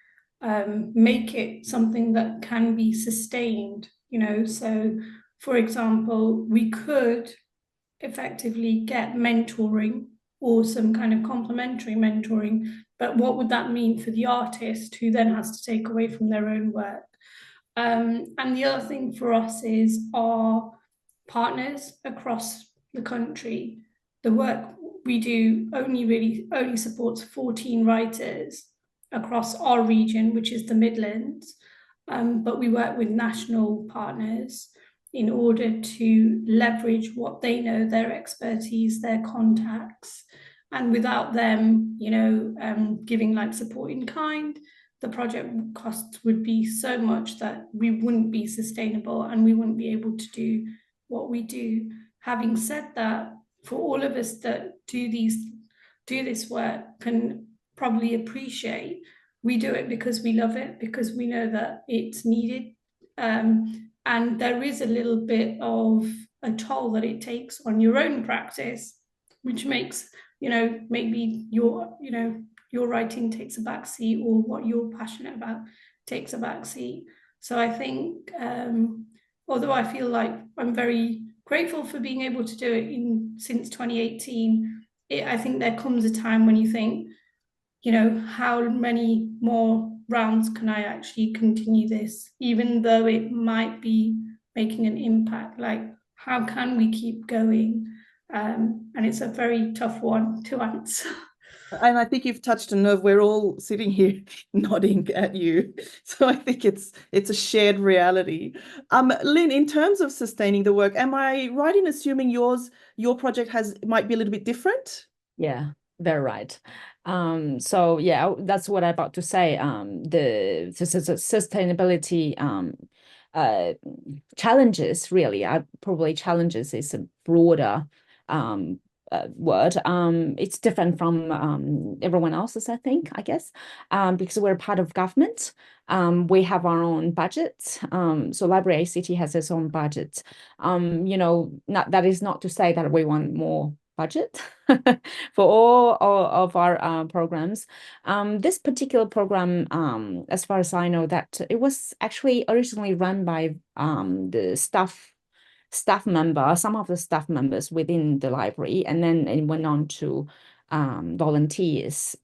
make it something that can be sustained, you know. So, for example, we could effectively get mentoring or some kind of complementary mentoring, but what would that mean for the artist who then has to take away from their own work? And the other thing for us is our partners across the country. The work we do only supports 14 writers across our region, which is the Midlands, but we work with national partners in order to leverage what they know, their expertise, their contacts. And without them, you know, giving like support in kind, the project costs would be so much that we wouldn't be sustainable and we wouldn't be able to do what we do. Having said that, for all of us that do this work can probably appreciate, we do it because we love it, because we know that it's needed. And there is a little bit of a toll that it takes on your own practice, which makes, you know, maybe your writing takes a backseat, or what you're passionate about takes a backseat. So I think, although I feel like I'm very grateful for being able to do it since 2018, I think there comes a time when you think, you know, how many more rounds can I actually continue this, even though it might be making an impact? Like, how can we keep going? And it's a very tough one to answer. And I think you've touched a nerve. We're all sitting here nodding at you. So I think it's a shared reality. Lynn, in terms of sustaining the work, am I right in assuming your project might be a little bit different? Yeah, very right. So yeah, that's what I'm about to say. The sustainability challenges, really, probably challenges is a broader word. It's different from everyone else's, I guess, because we're part of government. We have our own budget. So Library ACT has its own budget. You know, that is not to say that we want more budget for all of our programs. This particular program, as far as I know, that it was actually originally run by the some of the staff members within the library, and then it went on to volunteers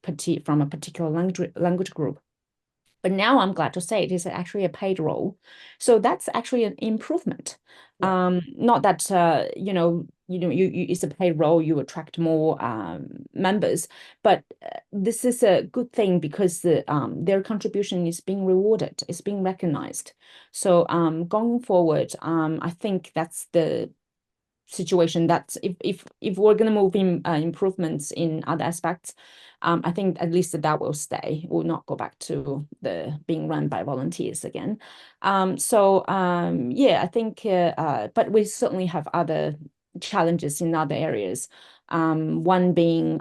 from a particular language group. But now I'm glad to say it is actually a paid role. So that's actually an improvement. Yeah. Not that, it's a paid role, you attract more members, but this is a good thing because their contribution is being rewarded, it's being recognized. So going forward, I think that's the situation that if we're going to move in improvements in other aspects, I think at least that will stay, will not go back to the being run by volunteers again. Yeah, I think, but we certainly have other challenges in other areas. One being,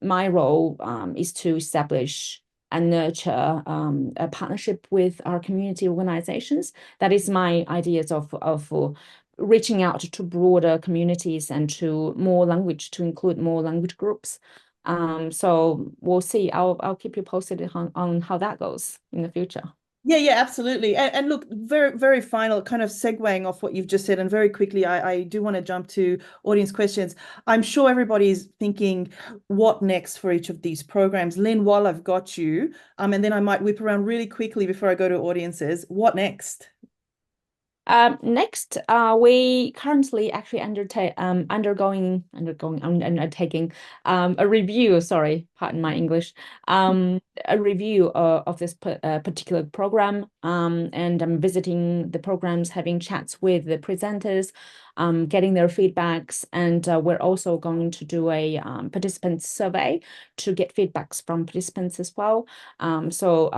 my role is to establish and nurture a partnership with our community organizations. That is my ideas of reaching out to broader communities and to include more language groups. So we'll see. I'll keep you posted on how that goes in the future. Yeah, absolutely. And look, very, very final, kind of segueing off what you've just said, and very quickly, I do want to jump to audience questions. I'm sure everybody's thinking, what next for each of these programs? Lynn, while I've got you, and then I might whip around really quickly before I go to audiences. What next? Next, we currently actually undertaking a review. Sorry, pardon my English. A review of this particular program, and I'm visiting the programs, having chats with the presenters, getting their feedbacks, and we're also going to do a participant survey to get feedbacks from participants as well. So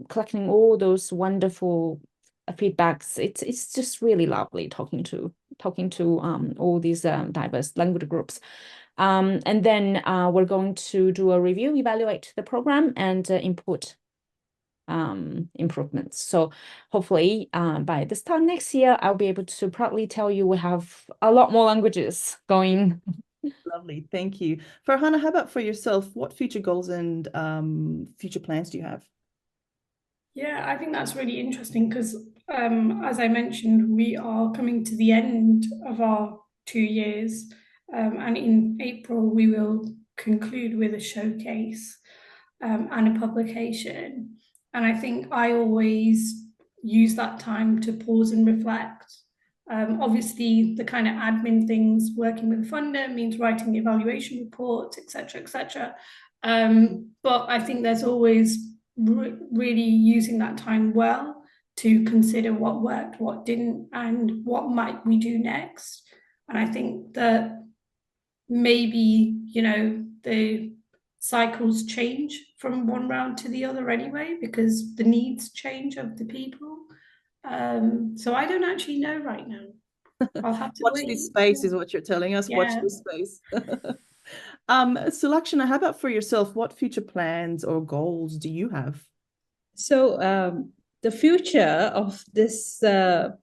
collecting all those wonderful feedbacks, it's just really lovely talking to all these diverse language groups, and then we're going to do a review, evaluate the program, and input improvements. So hopefully by this time next year, I'll be able to proudly tell you we have a lot more languages going. Lovely, thank you. Farhana, how about for yourself? What future goals and future plans do you have? Yeah, I think that's really interesting because, as I mentioned, we are coming to the end of our 2 years, and in April we will conclude with a showcase and a publication. And I think I always use that time to pause and reflect. Obviously, the kind of admin things, working with a funder means writing the evaluation reports, etc., etc. But I think there's always really using that time well to consider what worked, what didn't, and what might we do next. And I think that maybe, the cycles change from one round to the other anyway, because the needs change of the people. So I don't actually know right now. I'll have to watch wait. this space is what you're telling us. Yeah. Watch this space. Sulakshana, how about for yourself? What future plans or goals do you have? So the future of this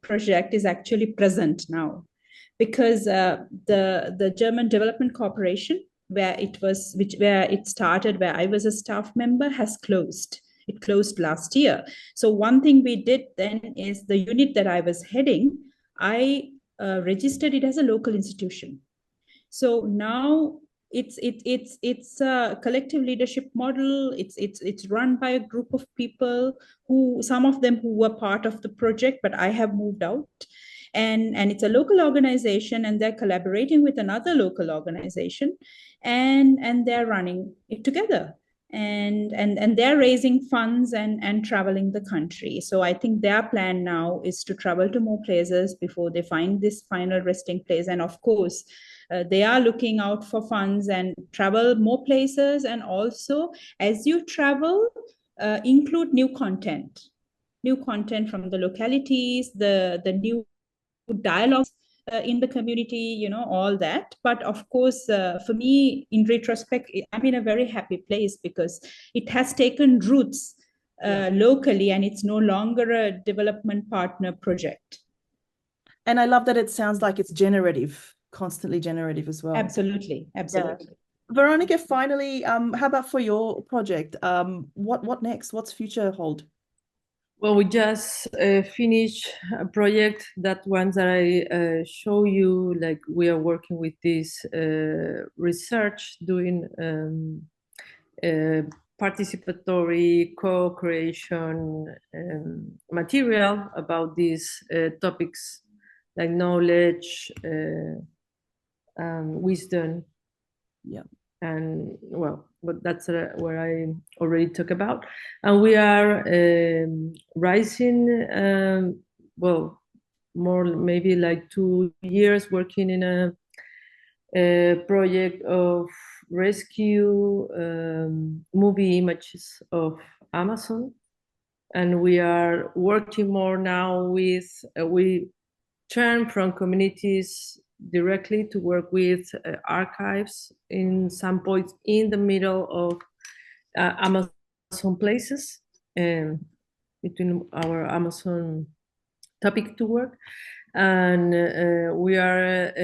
project is actually present now, because the German Development Corporation, where it started, where I was a staff member, has closed. It closed last year. So one thing we did then is the unit that I was heading, I registered it as a local institution. So now it's a collective leadership model. It's run by a group of people who, some of them who were part of the project, but I have moved out. And it's a local organization, and they're collaborating with another local organization, and they're running it together. And they're raising funds and traveling the country. So I think their plan now is to travel to more places before they find this final resting place. And of course, they are looking out for funds and travel more places. And also, as you travel, include new content from the localities, the new dialogues in the community, all that. But of course, for me, in retrospect, I'm in a very happy place because it has taken roots locally, and it's no longer a development partner project. And I love that it sounds like it's generative, constantly generative as well. Absolutely. Yeah. Verónica, finally, how about for your project? What next? What's future hold? Well, we just finished a project, that one that I show you, like we are working with this research, doing participatory co-creation material about these topics like knowledge, wisdom. Yeah. And well, but that's where I already talked about. And we are rising, well, more maybe like 2 years working in a project of rescue movie images of Amazon. And we are working more now with, we turn from communities directly to work with archives in some points in the middle of Amazon places, between our Amazon topic to work. And we are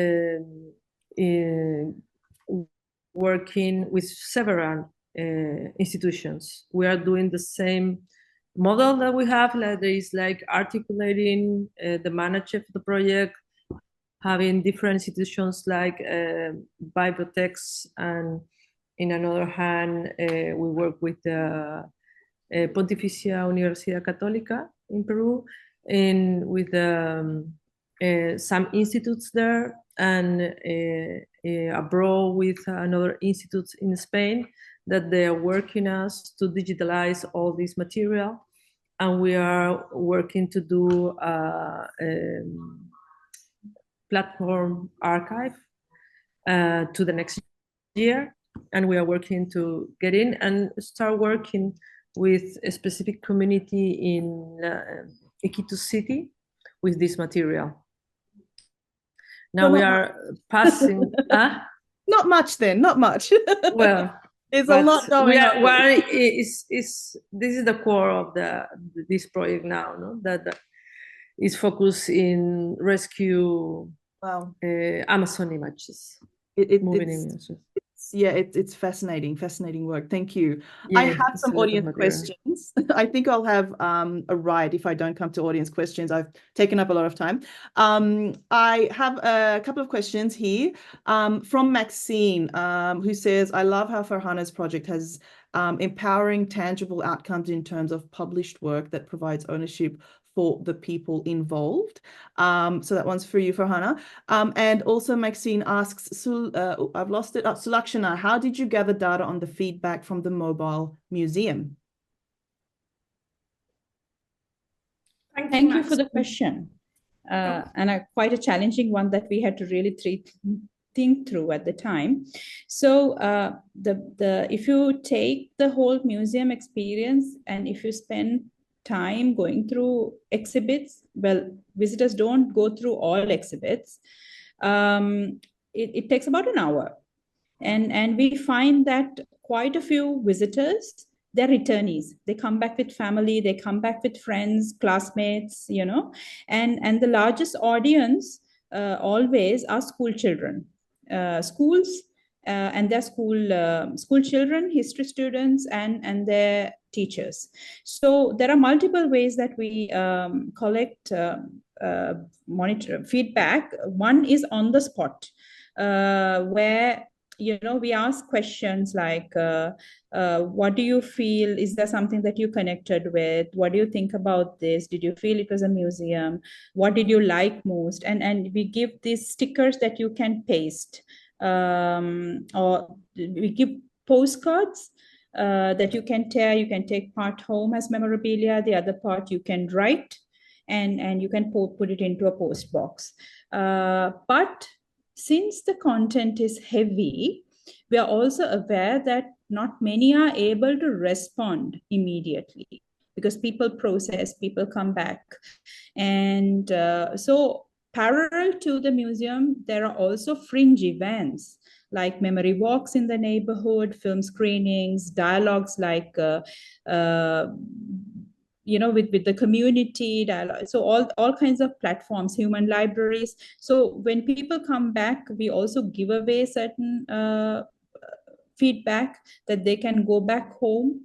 working with several institutions. We are doing the same model that we have, that is like articulating the manager of the project, having different institutions like bibliotheques, and in another hand, we work with the Pontificia Universidad Católica in Peru, and with some institutes there, and abroad with another institutes in Spain, that they are working us to digitalize all this material. And we are working to do platform archive to the next year, and we are working to get in and start working with a specific community in Iquitos City with this material. Now we are passing. Not much then, not much. Well, It's a lot going on. This is the core of this project now, no? That is focused in rescue Amazon images. It's fascinating work. Thank you. Yeah, I have some audience questions. I think I'll have a ride if I don't come to audience questions. I've taken up a lot of time. I have a couple of questions here from Maxine, who says, I love how Farhana's project has empowering tangible outcomes in terms of published work that provides ownership for the people involved. So that one's for you, Farhana. And also Maxine asks, I've lost it. Sulakshana, how did you gather data on the feedback from the mobile museum? Thank you for the question. And quite a challenging one that we had to really think through at the time. So if you take the whole museum experience and if you spend time going through exhibits, well, visitors don't go through all exhibits. It takes about an hour. And we find that quite a few visitors, they're returnees. They come back with family, they come back with friends, classmates, you know, and the largest audience always are school children. Schools and their school children, history students, and their teachers. So there are multiple ways that we collect monitor feedback. One is on the spot, where we ask questions like, what do you feel? Is there something that you connected with? What do you think about this? Did you feel it was a museum? What did you like most? And we give these stickers that you can paste, or we give postcards that you can tear. You can take part home as memorabilia. The other part you can write, and you can put it into a post box. But since the content is heavy, we are also aware that not many are able to respond immediately because people process, people come back. And so parallel to the museum, there are also fringe events like memory walks in the neighborhood, film screenings, dialogues like with the community dialogue. So all kinds of platforms, human libraries. So when people come back, we also give away certain feedback that they can go back home,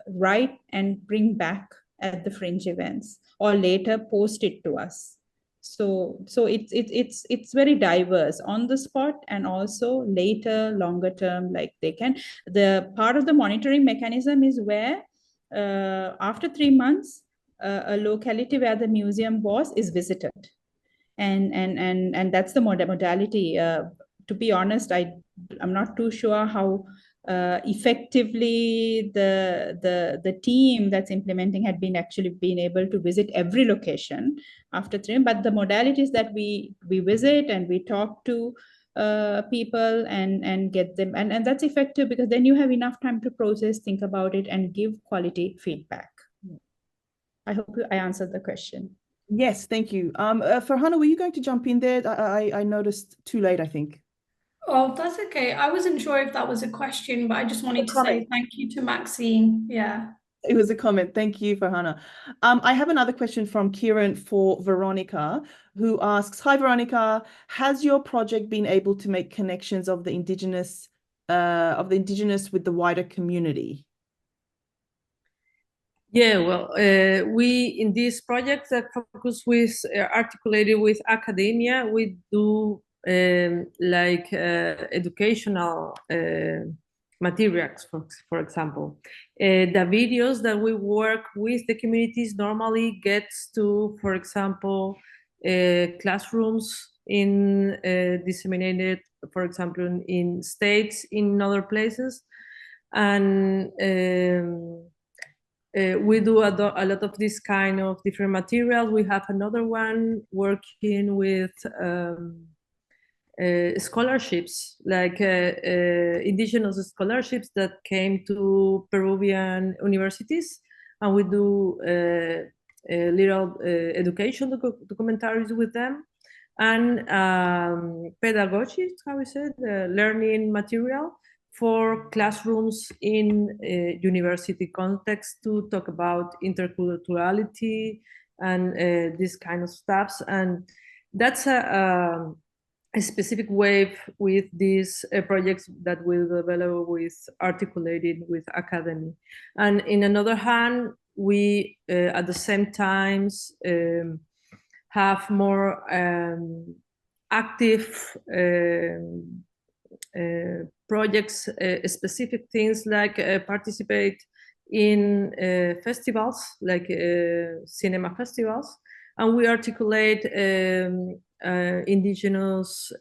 write and bring back at the fringe events, or later post it to us. So it's very diverse, on the spot and also later, longer term, like the part of the monitoring mechanism is where after 3 months, a locality where the museum was is visited, and that's the modality. To be honest, I'm not too sure how effectively the team that's implementing had been able to visit every location after 3, but the modalities that we visit and we talk to people and get them, and that's effective because then you have enough time to process, think about it, and give quality feedback. I hope I answered the question. Yes, thank you. Farhana, were you going to jump in there? I noticed too late, I think. Oh, that's okay. I wasn't sure if that was a question, but I just wanted to say thank you to Maxine. Yeah. It was a comment. Thank you, Farhana. I have another question from Kieran for Verónica, who asks, hi, Verónica, has your project been able to make connections of the Indigenous with the wider community? Yeah, well, we in this project that focus with articulated with academia, we do educational materials, for example. The videos that we work with the communities normally gets to, for example, classrooms in disseminated, for example, in states, in other places, and we do a lot of this kind of different materials. We have another one working with scholarships, like indigenous scholarships that came to Peruvian universities, and we do little education documentaries with them, and pedagogy, how we said, learning material for classrooms in a university context to talk about interculturality and this kind of stuffs. And that's a specific wave with these projects that will develop with articulated with academy. And in another hand, we at the same times have more active projects, specific things like participate in festivals, like cinema festivals, and we articulate indigenous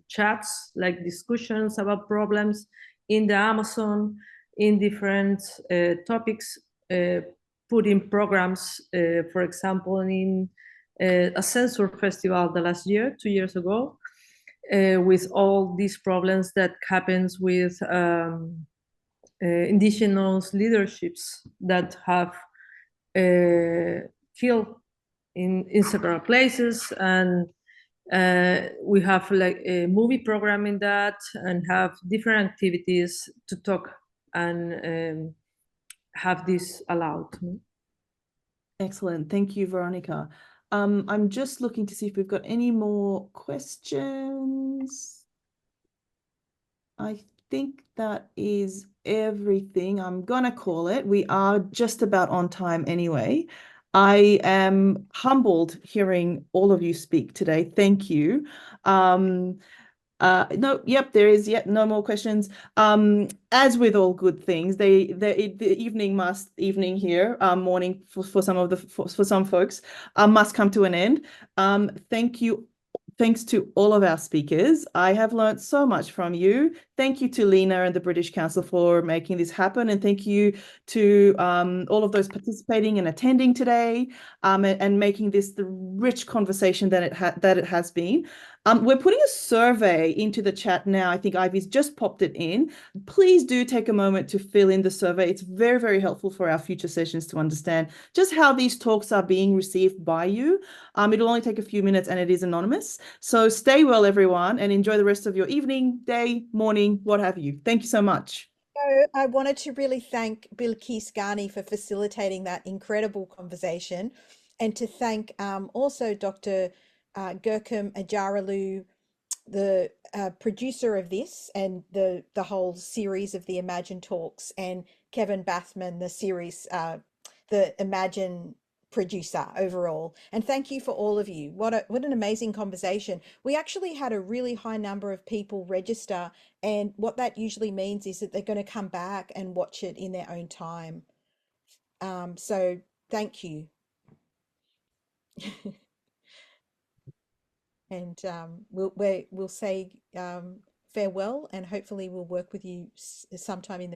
chats, like discussions about problems in the Amazon, in different topics, putting programs, for example, in a censor festival the last year, 2 years ago, with all these problems that happens with indigenous leaderships that have killed in several places. And we have like a movie program in that and have different activities to talk and have this allowed. Excellent. Thank you, Verónica. I'm just looking to see if we've got any more questions. I think that is everything. I'm gonna call it. We are just about on time anyway. I am humbled hearing all of you speak today. Thank you. No, yep, there is yet no more questions. As with all good things, the evening here, morning for some folks, must come to an end. Thank you. Thanks to all of our speakers. I have learned so much from you. Thank you to Lena and the British Council for making this happen. And thank you to all of those participating and attending today and making this the rich conversation that it has been. We're putting a survey into the chat now. I think Ivy's just popped it in. Please do take a moment to fill in the survey. It's very, very helpful for our future sessions to understand just how these talks are being received by you. It'll only take a few minutes and it is anonymous. So stay well, everyone, and enjoy the rest of your evening, day, morning, what have you. Thank you so much. So I wanted to really thank Bilquis Ghani for facilitating that incredible conversation, and to thank also Dr. Gurkum Ajaralu, the producer of this and the whole series of the Imagine Talks, and Kevin Bathman, the series, the Imagine producer overall. And thank you for all of you. What an amazing conversation. We actually had a really high number of people register, and what that usually means is that they're going to come back and watch it in their own time. So thank you. And we'll say farewell, and hopefully we'll work with you sometime in the